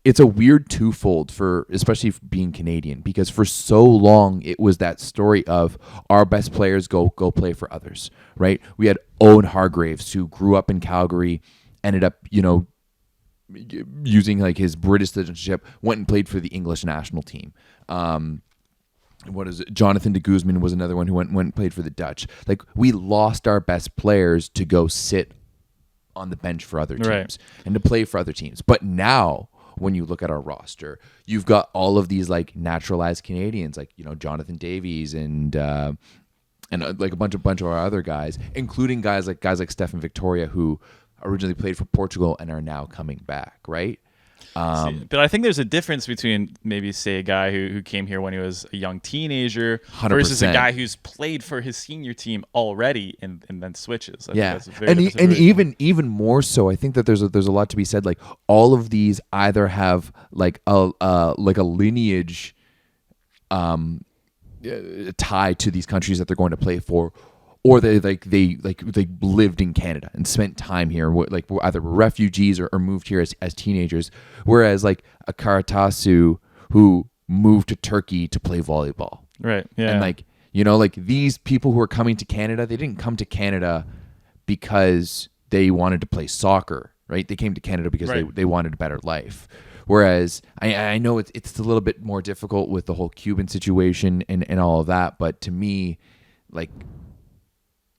It's a weird twofold for especially being Canadian because for so long it was that story of our best players go play for others, right? We had Owen Hargraves who grew up in Calgary, ended up, using like his British citizenship, went and played for the English national team. Jonathan de Guzman was another one who went and played for the Dutch. Like we lost our best players to go sit on the bench for other teams and to play for other teams. But now when you look at our roster, you've got all of these like naturalized Canadians, like Jonathan Davies and like a bunch of our other guys, including guys like Stefan Victoria, who originally played for Portugal and are now coming back, right? But I think there's a difference between maybe say a guy who came here when he was a young teenager 100%. Versus a guy who's played for his senior team already and then switches. Even more so, I think that there's a lot to be said. Like all of these either have like a lineage tie to these countries that they're going to play for. Or they lived in Canada and spent time here, like either were refugees or moved here as teenagers. Whereas like a Karatasu who moved to Turkey to play volleyball, right? Yeah, and like these people who are coming to Canada, they didn't come to Canada because they wanted to play soccer, right? They came to Canada because they wanted a better life. Whereas I know it's a little bit more difficult with the whole Cuban situation and all of that, but to me, like.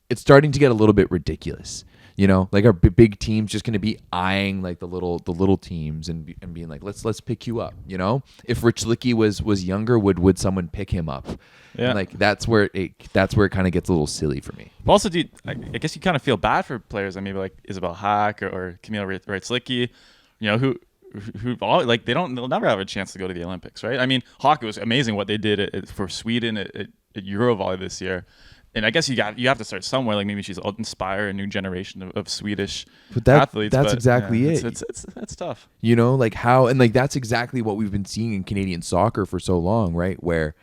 It's starting to get a little bit ridiculous You know, like our big teams just going to be eyeing like the little teams and being like, let's pick you up. You know, if Rich Licky was younger, would someone pick him up? Yeah, and like that's where it kind of gets a little silly for me. But also, I guess you kind of feel bad for players, like maybe like Isabel Hack or Camille Rich-Licky, you know, who all, like they'll never have a chance to go to the Olympics, right? I mean, hockey was amazing what they did for Sweden at Eurovolley this year. And I guess you have to start somewhere. Like maybe she's inspire a new generation of Swedish athletes. That's exactly it. It's tough. You know, like how, and like that's exactly what we've been seeing in Canadian soccer for so long, right? Where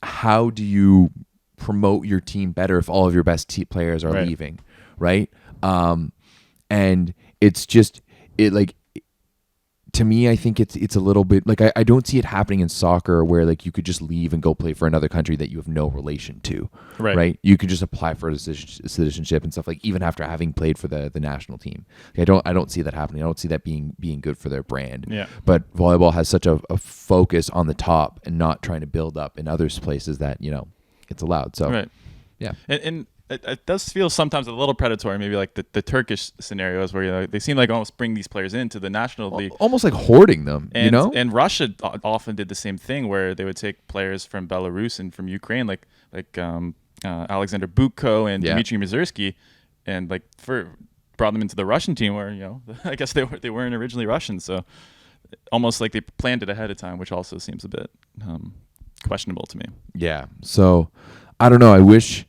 how do you promote your team better if all of your best players are leaving, right? And it's just to me, I think it's a little bit like I don't see it happening in soccer where like you could just leave and go play for another country that you have no relation to, right? You could just apply for a citizenship and stuff, like even after having played for the national team. Like, I don't see that happening. I don't see that being good for their brand. Yeah. But volleyball has such a focus on the top and not trying to build up in other places that, you know, it's allowed. So yeah. And it does feel sometimes a little predatory, maybe like the Turkish scenarios where, you know, they seem like almost bring these players into the national league, almost like hoarding them. And, you know, and Russia often did the same thing where they would take players from Belarus and from Ukraine, like Alexander Butko and Dmitry Mazursky, and like brought them into the Russian team where, you know, I guess they weren't originally Russian, so almost like they planned it ahead of time, which also seems a bit questionable to me. Yeah. So I don't know. I wish.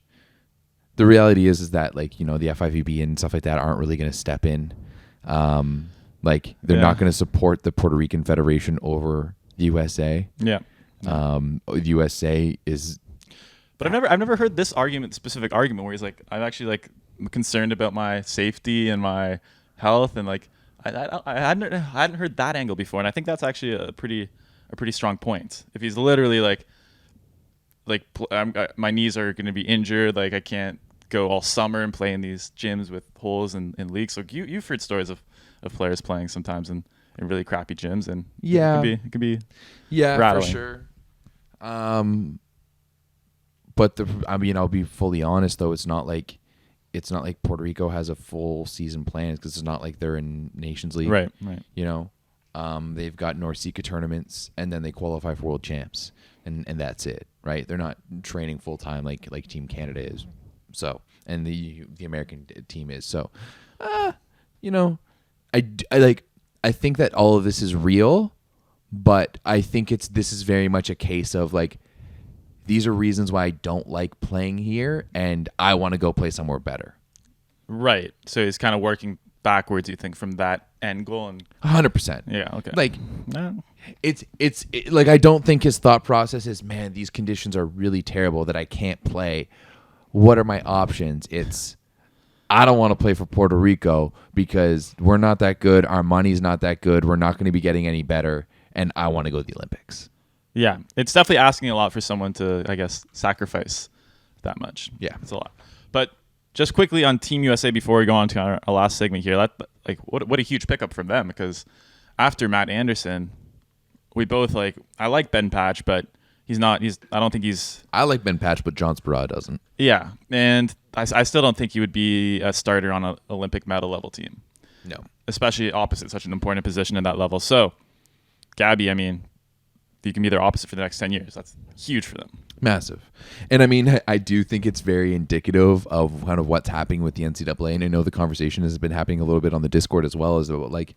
The reality is that, like, you know, the FIVB and stuff like that aren't really going to step in. Like, they're not going to support the Puerto Rican Federation over the USA. Yeah. The USA is. But I've never heard this specific argument where he's like, I'm actually like concerned about my safety and my health, and like I hadn't heard that angle before, and I think that's actually a pretty strong point. If he's literally like my knees are going to be injured, like I can't go all summer and play in these gyms with holes and leaks. So you've heard stories of players playing sometimes in really crappy gyms, and it can be rattling. For sure. But I mean, I'll be fully honest though, it's not like Puerto Rico has a full season plan, because it's not like they're in Nations League, right? You know, they've got NORCECA tournaments and then they qualify for World Champs, and that's it, right? They're not training full time like Team Canada is. So, and the American team is. So, you know, I think that all of this is real, but I think this is very much a case of like, these are reasons why I don't like playing here and I want to go play somewhere better. Right. So he's kind of working backwards, you think, from that end goal, and 100%. Yeah. Okay. Like, it's like, I don't think his thought process is, man, these conditions are really terrible that I can't play. What are my options? It's, I don't want to play for Puerto Rico because we're not that good. Our money's not that good. We're not going to be getting any better. And I want to go to the Olympics. Yeah. It's definitely asking a lot for someone to, I guess, sacrifice that much. Yeah. It's a lot. But just quickly on Team USA before we go on to our last segment here, what a huge pickup from them, because after Matt Anderson, we both I like Ben Patch, but I don't think he's... I like Ben Patch, but John Sparrow doesn't. Yeah, and I still don't think he would be a starter on an Olympic medal level team. No. Especially opposite such an important position at that level. So, Gabi, I mean, you can be their opposite for the next 10 years. That's huge for them. Massive. And I mean, I do think it's very indicative of kind of what's happening with the NCAA. And I know the conversation has been happening a little bit on the Discord as well, as about, like,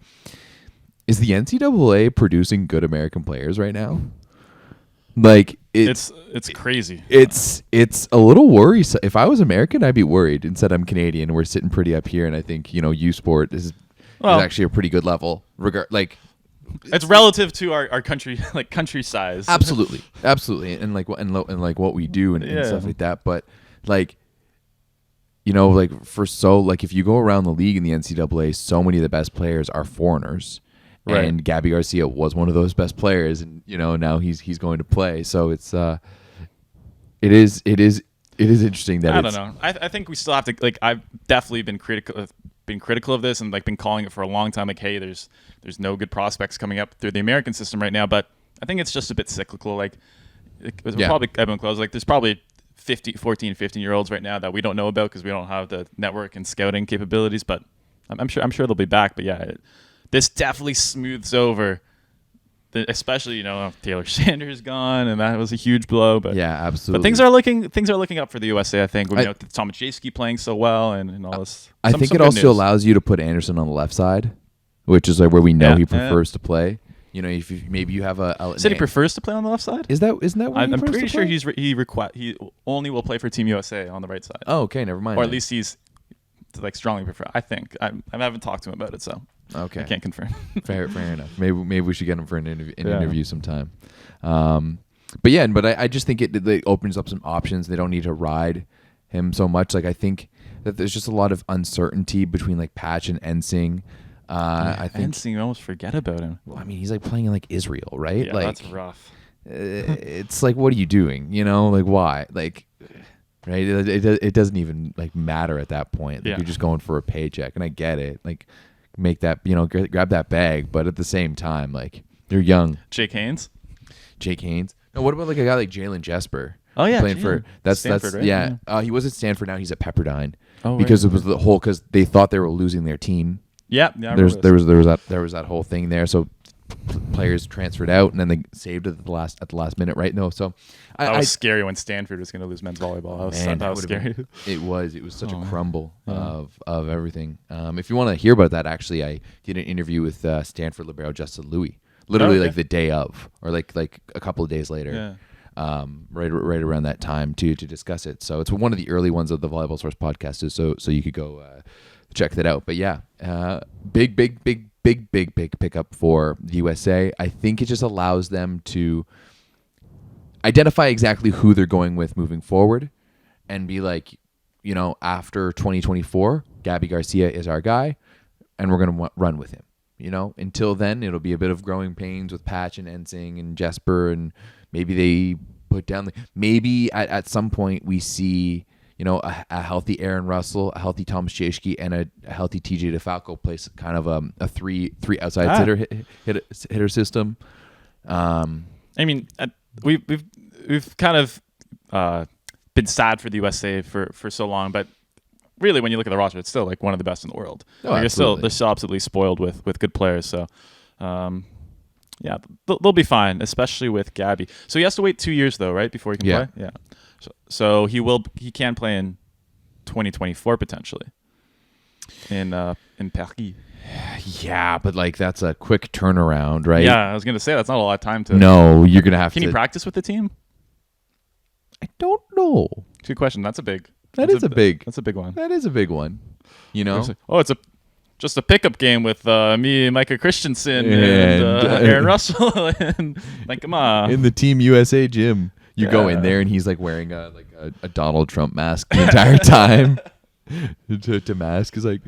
is the NCAA producing good American players right now? Like, it's crazy. It's a little worrisome. If I was American, I'd be worried. Instead, I'm Canadian. We're sitting pretty up here, and I think, you know, U Sport is actually a pretty good level. It's relative to our country, like country size. Absolutely, and what we do and stuff like that. But like, you know, like if you go around the league in the NCAA, so many of the best players are foreigners. Right. And Gabby Garcia was one of those best players, and you know, now he's going to play. So it's it is interesting that I don't know. I think we still have to, like, I've definitely been critical of this and like been calling it for a long time. Like, hey, there's no good prospects coming up through the American system right now. But I think it's just a bit cyclical. Like, it was probably ebbing and close. Like, there's probably 14, 15-year-olds right now that we don't know about because we don't have the network and scouting capabilities. But I'm sure they'll be back. But yeah, this definitely smooths over. Especially, Taylor Sanders gone, and that was a huge blow. But yeah, absolutely. But things are looking up for the USA. I think with Zaksa playing so well and all this. I think it also allows you to put Anderson on the left side, which is like where we know he prefers to play. If you have he prefers to play on the left side. Isn't that? What I'm pretty sure he only will play for Team USA on the right side. Oh, okay, never mind. Or at least he's like strongly prefer. I think I haven't talked to him about it, so. Okay. I can't confirm. fair enough. Maybe we should get him for an interview sometime. But I just think it opens up some options. They don't need to ride him so much. Like I think that there's just a lot of uncertainty between like Patch and Ensing. I think Ensing, you almost forget about him. Well, I mean, he's like playing in like Israel, right? Yeah, like, that's rough. It's like, what are you doing? Like why? Like, right? It doesn't even like matter at that point. Like, you're just going for a paycheck, and I get it. Like. Make that, grab that bag, but at the same time, like you're young. Jake Haynes. No, what about like a guy like Jalen Jesper? Oh yeah, playing for Stanford, right? Yeah. He was at Stanford. Now he's at Pepperdine. Oh, because it was because they thought they were losing their team. Yeah. There was that whole thing there. So players transferred out, and then they saved it at the last minute, right? No, so that was scary when Stanford was going to lose men's volleyball. That was scary. It was such a crumble of everything. If you want to hear about that, actually, I did an interview with Stanford libero Justin Louis, literally like the day of, or like a couple of days later. Yeah. Right around that time to discuss it. So it's one of the early ones of the Volleyball Source podcast. So you could go check that out. But yeah, big pickup for the USA. I think it just allows them to identify exactly who they're going with moving forward and be like, after 2024, Gabby Garcia is our guy and we're going to run with him. Until then, it'll be a bit of growing pains with Patch and Ensing and Jesper, and maybe they put down maybe at some point we see a healthy Aaron Russell, a healthy Thomas Jaschke, and a healthy TJ DeFalco plays kind of a three outside hitter system. I mean, we've kind of been sad for the USA for so long, but really, when you look at the roster, it's still like one of the best in the world. Oh, they're still absolutely spoiled with good players. So, yeah, they'll be fine, especially with Gabi. So he has to wait 2 years though, right, before he can play. Yeah. So he can play in 2024 potentially in Paris. Yeah, but like that's a quick turnaround, right? Yeah, I was gonna say that's not a lot of time to. No, you're gonna have to. Can he practice with the team? I don't know. Good question. That's a big. That's a big one. That is a big one. It's just a pickup game with me, Micah Christensen, and Aaron Russell, and like come on in the Team USA gym. You go in there and he's like wearing a Donald Trump mask the entire time. to mask is like,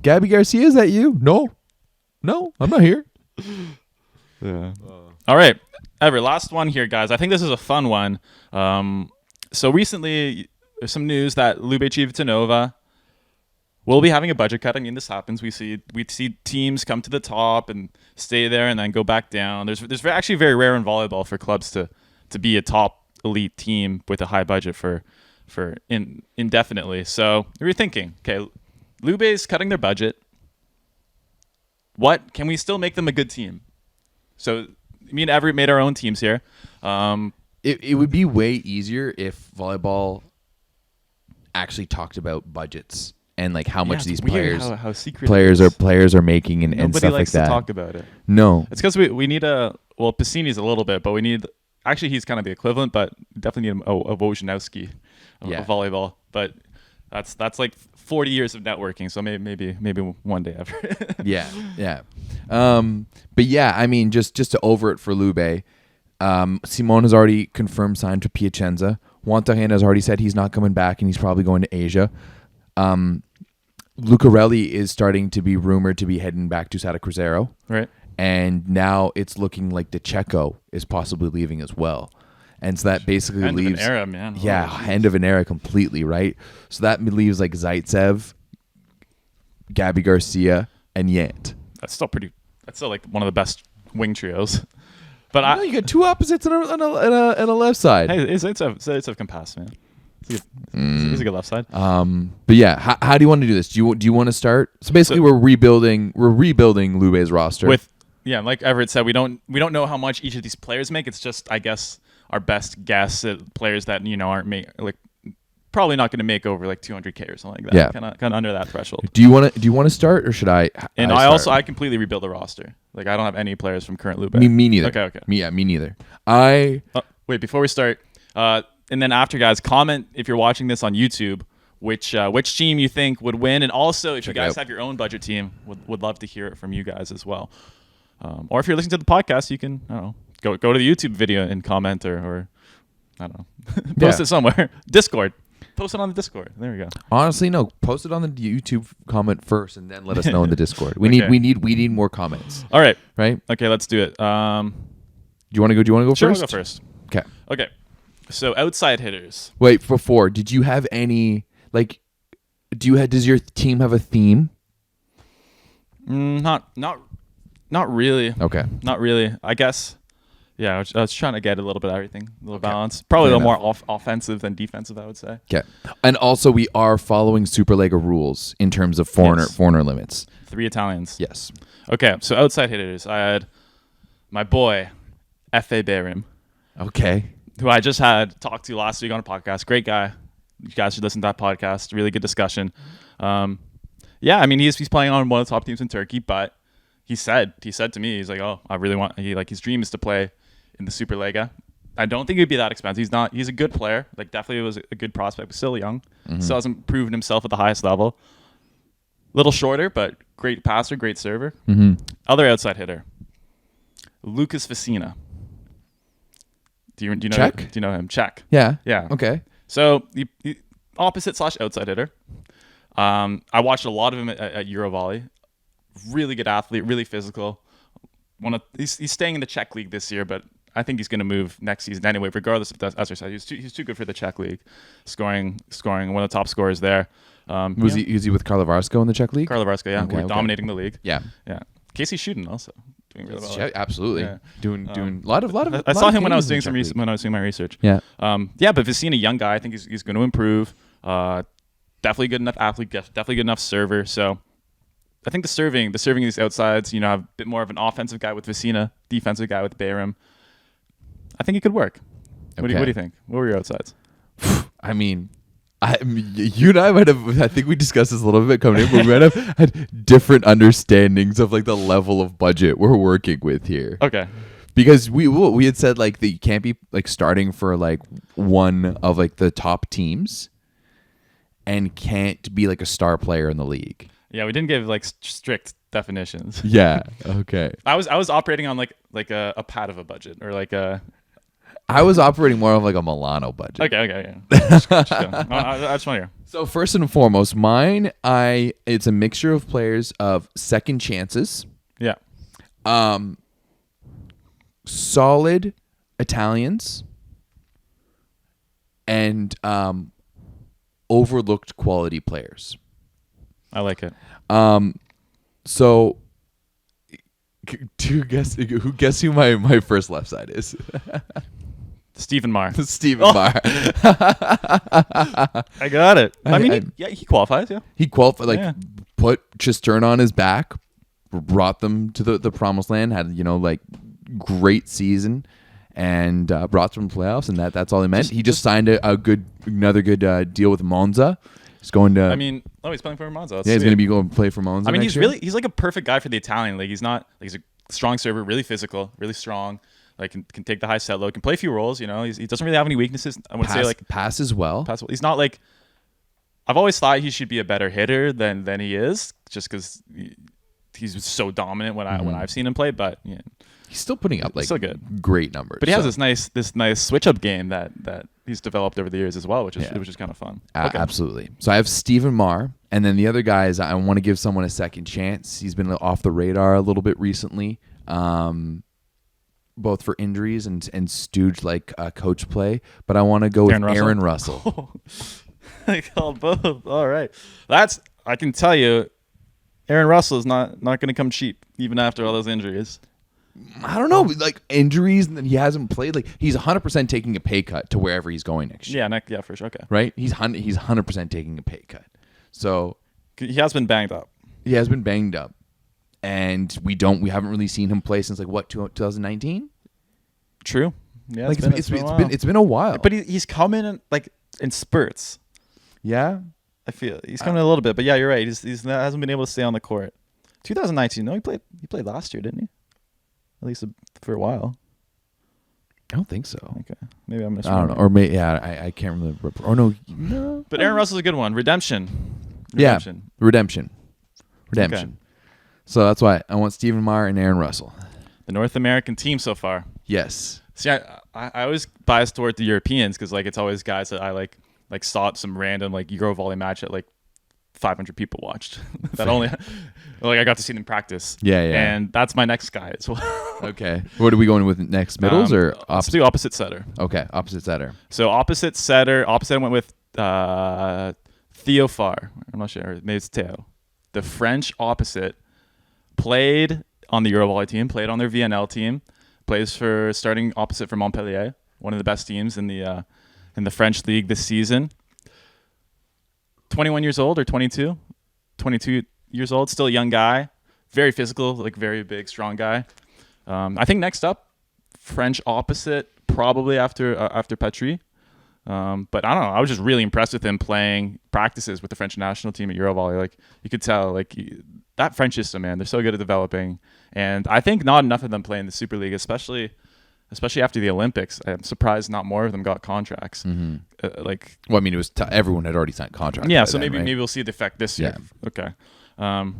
Gabby Garcia, is that you? No, I'm not here. Yeah. All right, last one here, guys. I think this is a fun one. So recently, there's some news that Lube Civitanova will be having a budget cut. I mean, this happens. We see teams come to the top and stay there and then go back down. There's actually very rare in volleyball for clubs to be a top elite team with a high budget for indefinitely. So we were thinking, okay, Lube's cutting their budget. What can we still make them a good team? So me and Everett made our own teams here. It would be way easier if volleyball actually talked about budgets and like how much these players are making and stuff like that. Nobody likes to talk about it. No, it's because we need Piscini's a little bit, but we need. Actually, he's kind of the equivalent, but definitely need a Wojnarowski of volleyball. But that's like 40 years of networking, so maybe one day ever. yeah. But yeah, I mean, just to over it for Lube, Simone has already confirmed signed to Piacenza. Juan has already said he's not coming back, and he's probably going to Asia. Lucarelli is starting to be rumored to be heading back to Santa Cruzero. Right. And now it's looking like DeCecco is possibly leaving as well. And so that basically leaves... End of an era, man. Yeah, end of an era completely, right? So that leaves like Zaitsev, Gabby Garcia, and Yant. That's still like one of the best wing trios. But you got two opposites and a left side. Hey, Zaitsev can pass, man. He's a good left side. But yeah, how do you want to do this? Do you want to start? So basically, we're rebuilding Lube's roster with like Everett said, we don't know how much each of these players make. It's just, I guess, our best guess at players that aren't probably not going to make over like 200K or something like that. Yeah, kind of under that threshold. Do you want to start, or should I? And I completely rebuild the roster. Like, I don't have any players from current Lube. Me neither. Okay. Me neither. Wait, before we start, and then after, guys, comment if you're watching this on YouTube which team you think would win, and also if you guys have your own budget team, would love to hear it from you guys as well. Or if you're listening to the podcast, you can go to the YouTube video and comment or I don't know, post it somewhere. Discord. Post it on the Discord. There we go. Honestly, no. Post it on the YouTube comment first, and then let us know in the Discord. We need more comments. All right. Right. Okay. Let's do it. Do you want to go? Do you want to go sure, first? I'll go first. Okay. So outside hitters. Wait. Before, did you have any does your team have a theme? Not really. Okay. Not really. I guess. Yeah, I was trying to get a little bit of everything, a little balance. Probably a little more offensive than defensive, I would say. Okay. And also, we are following Superlega rules in terms of foreigner limits. 3 Italians. Yes. Okay, so outside hitters, I had my boy, F.A. Bayram. Okay. Who I just had talked to last week on a podcast. Great guy. You guys should listen to that podcast. Really good discussion. Yeah, I mean, he's playing on one of the top teams in Turkey, but he said to me, he's like, oh, I really want, his dream is to play in the Superlega. I don't think it'd be that expensive. He's a good player. Like, definitely was a good prospect, but still young. Mm-hmm. Still hasn't proven himself at the highest level. Little shorter, but great passer, great server. Mm-hmm. Other outside hitter, Lucas Vecina. Do you know Czech? Do you know him? Czech. Yeah. Yeah. Okay. So opposite / outside hitter. I watched a lot of him at Eurovolley. Really good athlete, really physical. He's staying in the Czech league this year, but I think he's going to move next season anyway, regardless of the exercise. He's too good for the Czech league, scoring one of the top scorers there. Was he with Karlovarsko in the Czech league? Karlovarsko, yeah. Okay, dominating the league. Yeah. Casey Shooten also doing really well. Absolutely. Yeah. Doing a lot of. I saw him when I was doing my research. Yeah. But Vecina, young guy, I think he's going to improve. Definitely good enough athlete. Definitely good enough server. So I think the serving these outsides, have a bit more of an offensive guy with Vecina, defensive guy with Bayram. I think it could work. Okay. What do you think? What were your outsides? I mean, you and I might have. I think we discussed this a little bit coming in, but we might have had different understandings of the level of budget we're working with here. Okay. Because we had said that you can't be starting for one of the top teams, and can't be a star player in the league. Yeah, we didn't give strict definitions. Yeah. Okay. I was operating on like a pad of a budget or a. I was operating more of a Milano budget. Okay. I just want to hear. So first and foremost, mine, it's a mixture of players of second chances. Yeah. Solid Italians. And overlooked quality players. I like it. So guess who my first left side is? Stephen Marr. Stephen Marr. I got it. He qualifies, yeah. He qualified, put Cisterna on his back, brought them to the promised land, had, great season, and brought them to playoffs, and that's all he meant. He just signed another good deal with Monza. He's going to. He's playing for Monza. He's going to be going to play for Monza. He's like a perfect guy for the Italian league. He's not he's a strong server, really physical, really strong. Can take the high set low, can play a few roles. He doesn't really have any weaknesses. I would say pass as well. He's not I've always thought he should be a better hitter than he is, just because he's so dominant when I've seen him play. But yeah, he's still putting up still good, great numbers. But he has this nice switch up game that he's developed over the years as well, which is kind of fun. Okay. Absolutely. So I have Stephen Marr, and then the other guys, I want to give someone a second chance. He's been off the radar a little bit recently, both for injuries and stooge coach play. But I want to go with Aaron Russell. I called both. All right, I can tell you, Aaron Russell is not going to come cheap even after all those injuries. I don't know, like injuries, and then he hasn't played. Like he's 100% taking a pay cut to wherever he's going next year. Yeah, for sure. Okay, right? He's 100% taking a pay cut. So he has been banged up. He has been banged up, and we haven't really seen him play since like what 2019. True. Yeah, like it's been a while. But he's coming in spurts. Yeah, I feel he's coming a little bit. But yeah, you're right. He's hasn't been able to stay on the court. 2019. No, he played last year, didn't he? At least for a while. I don't think so. Okay, maybe I'm. I don't know, or maybe I can't remember. Or no. But Aaron Russell's a good one. Redemption. Yeah, redemption. Okay. So that's why I want Stephen Meyer and Aaron Russell. The North American team so far. Yes. See, I always bias toward the Europeans because it's always guys that I like saw at some random Euro volley match that 500 people watched. That only I got to see them practice. Yeah. And that's my next guy as well. Okay. What are we going with next? Middles or opposite? Let's do opposite setter. Okay, opposite setter. So opposite setter. Opposite I went with Theophar. I'm not sure. Maybe it's Theo. The French opposite played on the Eurovolley team, played on their VNL team, plays for starting opposite for Montpellier, one of the best teams in the French league this season. 21 years old or 22? 22 years old, still a young guy, very physical, very big, strong guy. I think next up, French opposite, probably after Patry. But I don't know. I was just really impressed with him playing practices with the French national team at Eurovolley. You could tell, that French system, man, they're so good at developing. And I think not enough of them play in the Super League, especially after the Olympics. I'm surprised not more of them got contracts. Mm-hmm. Well, I mean, it was everyone had already signed contracts. Yeah, so then, maybe we'll see the effect this year. Yeah. Okay. I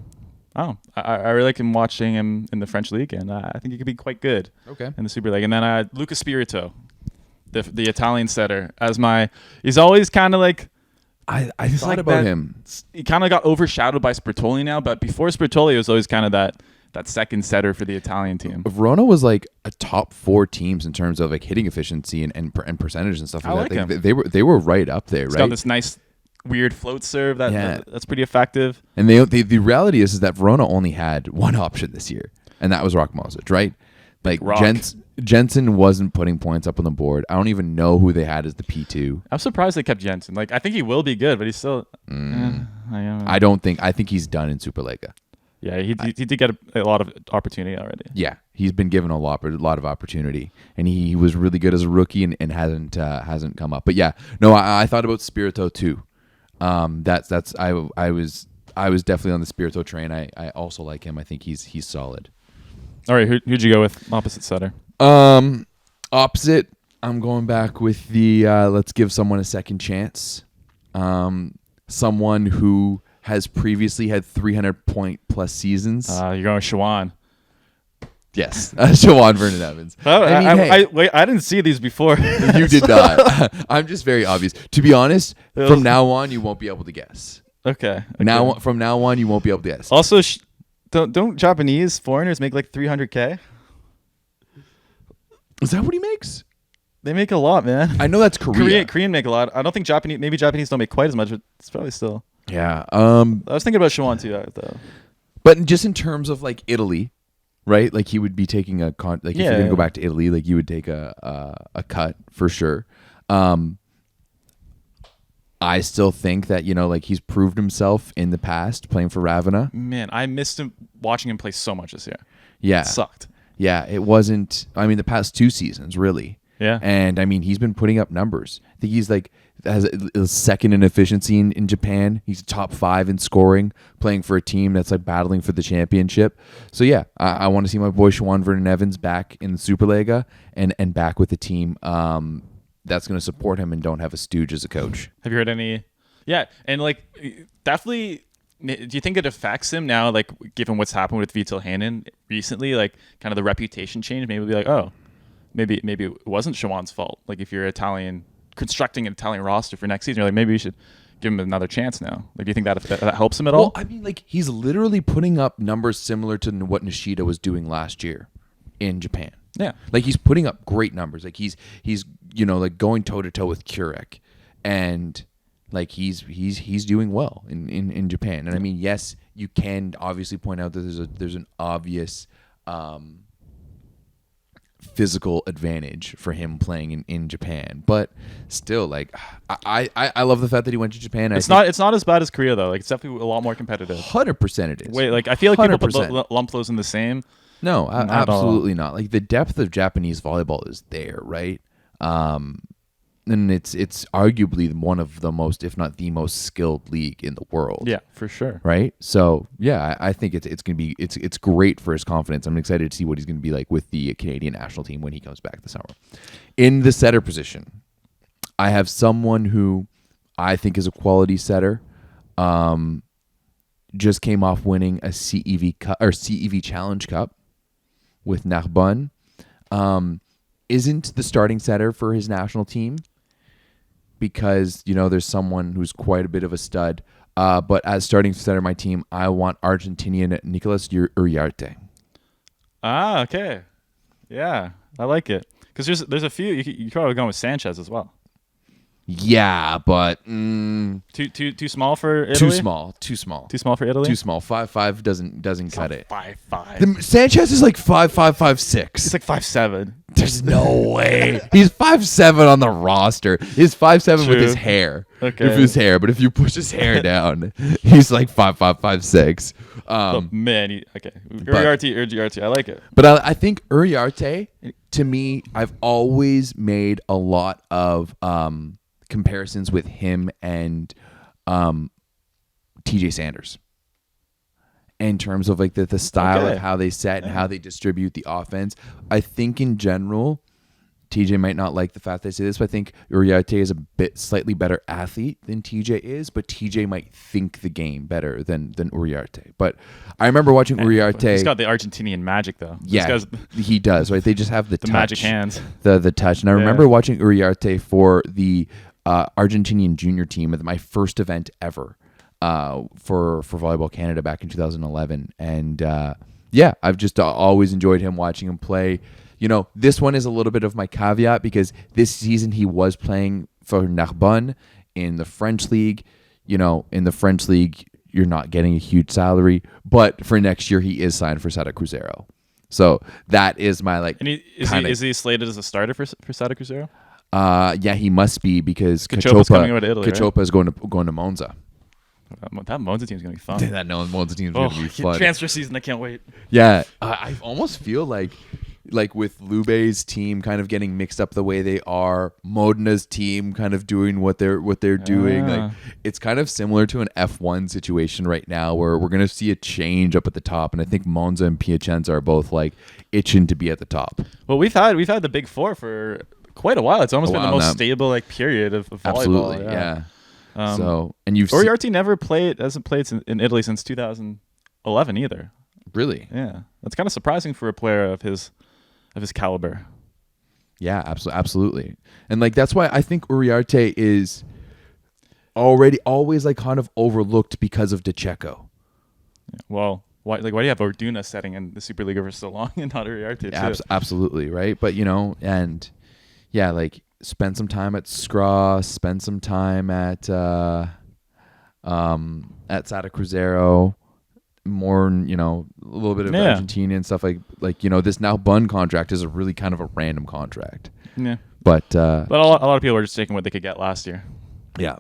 really like him watching him in the French league, and I think he could be quite good. Okay. In the Super League. And then Luca Spirito. The Italian setter he's always kind of I thought about him. He kind of got overshadowed by Spertoli now, but before Spertoli, it was always kind of that second setter for the Italian team. Verona was a top 4 teams in terms of hitting efficiency and percentage and stuff like that. Him. They were right up there. He's right. Got this nice weird float serve that's pretty effective. And the reality is that Verona only had one option this year, and that was Rock Mosic, right? Jensen wasn't putting points up on the board. I don't even know who they had as the P2. I'm surprised they kept Jensen. I think he will be good, but he's still. I think he's done in Superliga. Yeah, he did get a lot of opportunity already. Yeah, he's been given a lot of opportunity, and he was really good as a rookie and hasn't come up. But yeah, no, I thought about Spirito too. I was definitely on the Spirito train. I also like him. I think he's solid. All right, who'd you go with opposite setter? Opposite, I'm going back with the let's give someone a second chance. Someone who has previously had 300-point plus seasons. You're going with Shawan. Yes, Shawan Vernon Evans. I didn't see these before. You did not. I'm just very obvious. To be honest, from now on, you won't be able to guess. Okay. From now on, you won't be able to guess. Also, don't Japanese foreigners make $300K? Is that what he makes? They make a lot, man. I know that's Korea. Korean make a lot. I don't think Japanese don't make quite as much, but it's probably still. Yeah. I was thinking about Shawan too, though. But just in terms of Italy, right? He would be taking if you're gonna go back to Italy, you would take a cut for sure. I still think that he's proved himself in the past playing for Ravenna. Man, I missed watching him play so much this year. Yeah, it sucked. Yeah, it wasn't. I mean, the past 2 seasons, really. Yeah. And I mean, he's been putting up numbers. I think he's has a second in efficiency in Japan. He's top 5 in scoring, playing for a team that's battling for the championship. So yeah, I want to see my boy Shawan Vernon Evans back in the Superliga and back with the team that's going to support him and don't have a stooge as a coach. Have you heard any? Yeah, and definitely. Do you think it affects him now, given what's happened with Vital Hannon recently, kind of the reputation change? Maybe be maybe it wasn't Shawan's fault. If you're Italian, constructing an Italian roster for next season, you're maybe we should give him another chance now. Do you think that helps him at all? Well, I mean, he's literally putting up numbers similar to what Nishida was doing last year in Japan. Yeah, he's putting up great numbers. He's going toe to toe with Kurek, and he's doing well in Japan. And I mean, yes, you can obviously point out that there's an obvious physical advantage for him playing in Japan. But still, like, I love the fact that he went to Japan. It's not as bad as Korea though. Like, it's definitely a lot more competitive. 100% it is. Wait, like I feel like 100%. People lump those in the same. No, absolutely not. Like the depth of Japanese volleyball is there, right? And it's arguably one of the most, if not the most skilled league in the world. Yeah, for sure. Right. So yeah, I think it's gonna be it's great for his confidence. I'm excited to see what he's gonna be like with the Canadian national team when he comes back this summer. In the setter position, I have someone who I think is a quality setter. Just came off winning a CEV Cup or CEV Challenge Cup with Narbonne. Isn't the starting setter for his national team because, there's someone who's quite a bit of a stud. But as starting setter my team, I want Argentinian Nicolas Uriarte. Ah, okay. Yeah, I like it. Because there's a few. You probably go with Sanchez as well. Yeah, but too small for Italy. Too small for Italy. Too small. 5'5" doesn't cut it. 5'5". Sanchez is like 5'5", 5'6". He's like 5'7". There's no way. He's 5'7" on the roster. He's 5'7" with his hair. Okay. If his hair, but if you push his hair down, he's like 5'5", 5'6". Man, okay. Uriarte, I like it. But I think Uriarte, to me, I've always made a lot of comparisons with him and TJ Sanders in terms of like the style of how they set and how they distribute the offense. I think in general, TJ might not like the fact that I say this, but I think Uriarte is a bit slightly better athlete than TJ is, but TJ might think the game better than Uriarte. But I remember watching Uriarte. He's got the Argentinian magic though. Yeah, he does, right? They just have the touch, magic hands. The touch. And I remember watching Uriarte for the Argentinian junior team at my first event ever for Volleyball Canada back in 2011. And I've just always enjoyed him, watching him play. This one is a little bit of my caveat because this season he was playing for Narbonne in the French league. In the French league, you're not getting a huge salary, but for next year he is signed for Sada Cruzeiro. So that is my like. And is he slated as a starter for Sada Cruzeiro? Yeah, he must be because Cachopa's coming over to Italy. Cachopa is going to Monza. That Monza team is going to be fun. That Monza team is going to be fun. Transfer season, I can't wait. Yeah, I almost feel like with Lube's team kind of getting mixed up the way they are, Modena's team kind of doing what they're doing. Like it's kind of similar to an F1 situation right now where we're going to see a change up at the top, and I think Monza and Piacenza are both like itching to be at the top. Well, we've had the Big Four for quite a while. It's almost been the most stable period of volleyball. Absolutely, yeah. Uriarte hasn't played in Italy since 2011 either. Really? Yeah, that's kind of surprising for a player of his caliber. Yeah, absolutely. And like that's why I think Uriarte is always like kind of overlooked because of DeCecco. Yeah, well, why do you have Orduna setting in the Super League for so long and not Uriarte too? Absolutely, right? But and yeah, like spend some time at SCRA, spend some time at Sada Cruzeiro. More, a little bit of Argentina and stuff like this Narbonne contract is a really kind of a random contract. Yeah, but a lot of people were just taking what they could get last year. Yeah,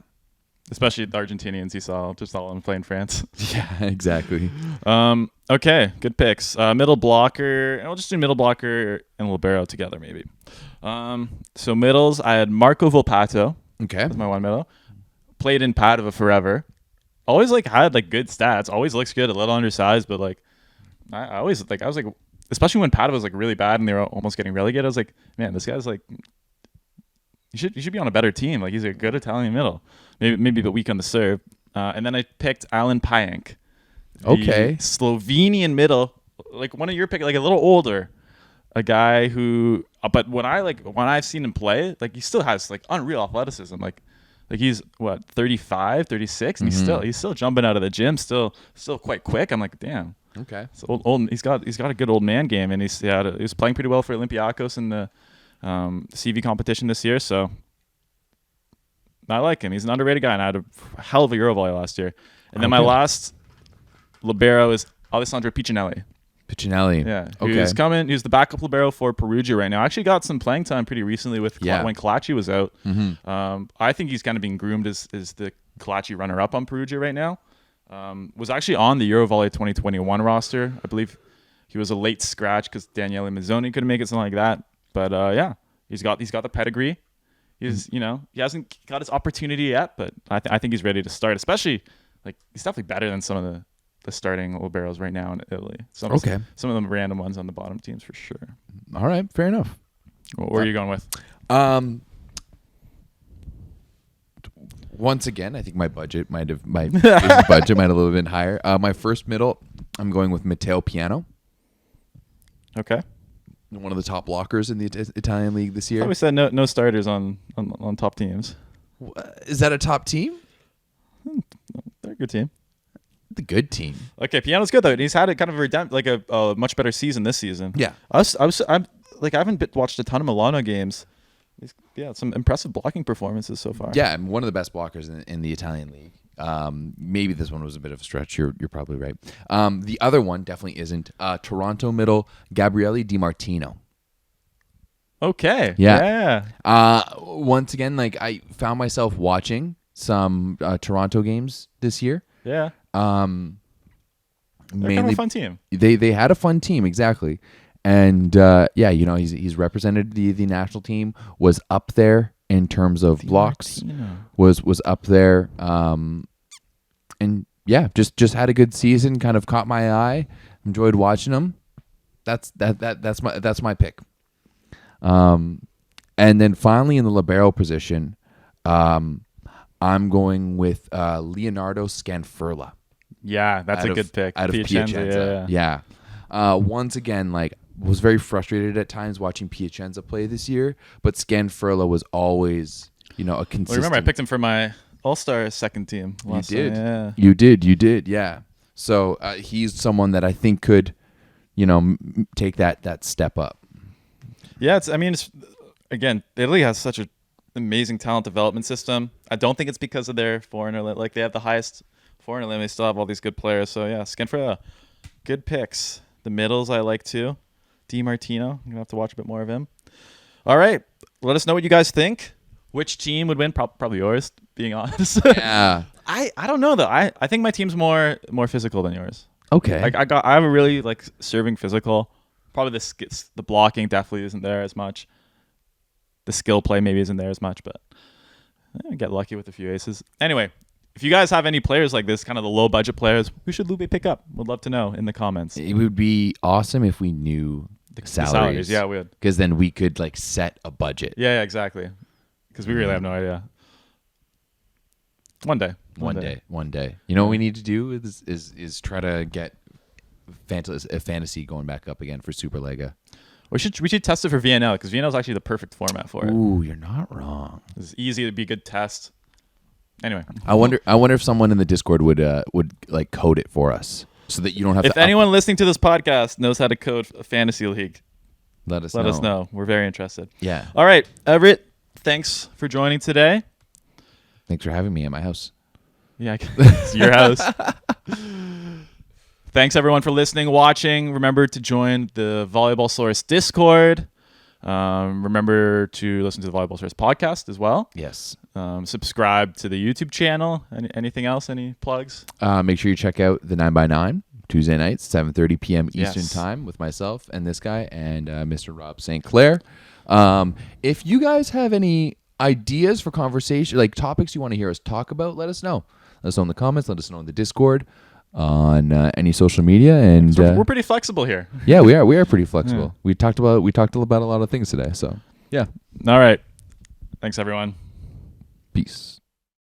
especially the Argentinians. You saw them play in France. Yeah, exactly. Okay, good picks. Middle blocker, and we'll just do middle blocker and libero together maybe. So middles, I had Marco Volpato. Okay, that's my one middle. Played in Padova forever. Always had good stats. Always looks good. A little undersized, but I always I was especially when Padova was really bad and they were almost getting relegated. I was like, man, this guy's you should be on a better team. He's a good Italian middle. Maybe a bit weak on the serve. And then I picked Alan Pajenk. Okay. Slovenian middle, one of your pick, a little older, a guy who. But when I've seen him play, he still has unreal athleticism. He's 35, 36, and he's still jumping out of the gym, still quite quick. I'm like, damn. Okay. So old. He's got a good old man game, and he was playing pretty well for Olympiacos in the CV competition this year. So I like him. He's an underrated guy, and I had a hell of a Eurovolley last year. And then my last libero is Alessandro Piccinelli. Piccinelli. Yeah. Okay. He's coming. He's the backup libero for Perugia right now. Actually got some playing time pretty recently with when Kalachi was out. Mm-hmm. I think he's kind of being groomed as the Kalachi runner-up on Perugia right now. Was actually on the Eurovolley 2021 roster. I believe he was a late scratch because Daniele Mazzoni couldn't make it, something like that. But yeah, he's got the pedigree. He's he hasn't got his opportunity yet, but I think he's ready to start. Especially he's definitely better than some of the starting liberos right now in Italy. Some of them random ones on the bottom teams for sure. All right, fair enough. Where are you going with? Once again, I think my budget might have a little bit higher. My first middle, I'm going with Matteo Piano. Okay. One of the top blockers in the Italian league this year. I always said no starters on top teams. Is that a top team? They're a good team. The good team. Okay, Piano's good though. He's had a kind of a much better season this season. Yeah. I haven't watched a ton of Milano games. Some impressive blocking performances so far. Yeah, I'm one of the best blockers in the Italian league. Maybe this one was a bit of a stretch. You're probably right. The other one definitely isn't. Toronto middle, Gabriele Di Martino. Okay. Yeah. Once again, I found myself watching some Toronto games this year. Yeah. Mainly, kind of a fun team. They had a fun team, exactly. And he's represented the national team, was up there in terms of blocks, was up there, and just had a good season. Kind of caught my eye. Enjoyed watching him. That's my pick. And then finally in the libero position, I'm going with Leonardo Scanfurla. Yeah, that's a good pick. Out of Piacenza. Yeah. Once again, was very frustrated at times watching Piacenza play this year, but Scanfurla was always, a consistent. Well, remember, I picked him for my All-Star second team. You did. Yeah. You did. Yeah. So he's someone that I think could, take that step up. Yeah, again, Italy has such an amazing talent development system. I don't think it's because of their foreigner limit. They have the highest foreigner limit. They still have all these good players. So yeah, Scanfurla, good picks. The middles I like too. Di Martino. I'm going to have to watch a bit more of him. All right. Let us know what you guys think. Which team would win? Probably yours, being honest. Yeah. I don't know, though. I think my team's more physical than yours. Okay. I have a really serving physical. Probably the blocking definitely isn't there as much. The skill play maybe isn't there as much, but I get lucky with a few aces. Anyway, if you guys have any players like this, kind of the low budget players, who should Lube pick up? Would love to know in the comments. It would be awesome if we knew the salaries. Yeah, we would. Because then we could set a budget. Yeah, exactly. Because we really have no idea. One day. You know what we need to do is try to get fantasy going back up again for Superlega. We should test it for VNL because VNL is actually the perfect format for it. Ooh, you're not wrong. It's easy to be a good test. Anyway, I wonder if someone in the Discord would code it for us so that you don't have to. If anyone listening to this podcast knows how to code a fantasy league, let us know. We're very interested. Yeah. All right, Everett. Thanks for joining today. Thanks for having me at my house. Yeah, it's your house. Thanks everyone for listening, watching. Remember to join the Volleyball Source Discord. Remember to listen to the Volleyball Source podcast as well. Yes. Subscribe to the YouTube channel. Anything else? Any plugs? Make sure you check out the 9x9 Tuesday nights, 7:30 p.m. Eastern time with myself and this guy and Mr. Rob St. Clair. If you guys have any ideas for conversation, topics you want to hear us talk about, let us know. Let us know in the comments. Let us know in the Discord, on any social media, and we're pretty flexible here. Yeah, we are pretty flexible. Yeah. We talked about a lot of things today. So yeah. All right. Thanks everyone. Peace.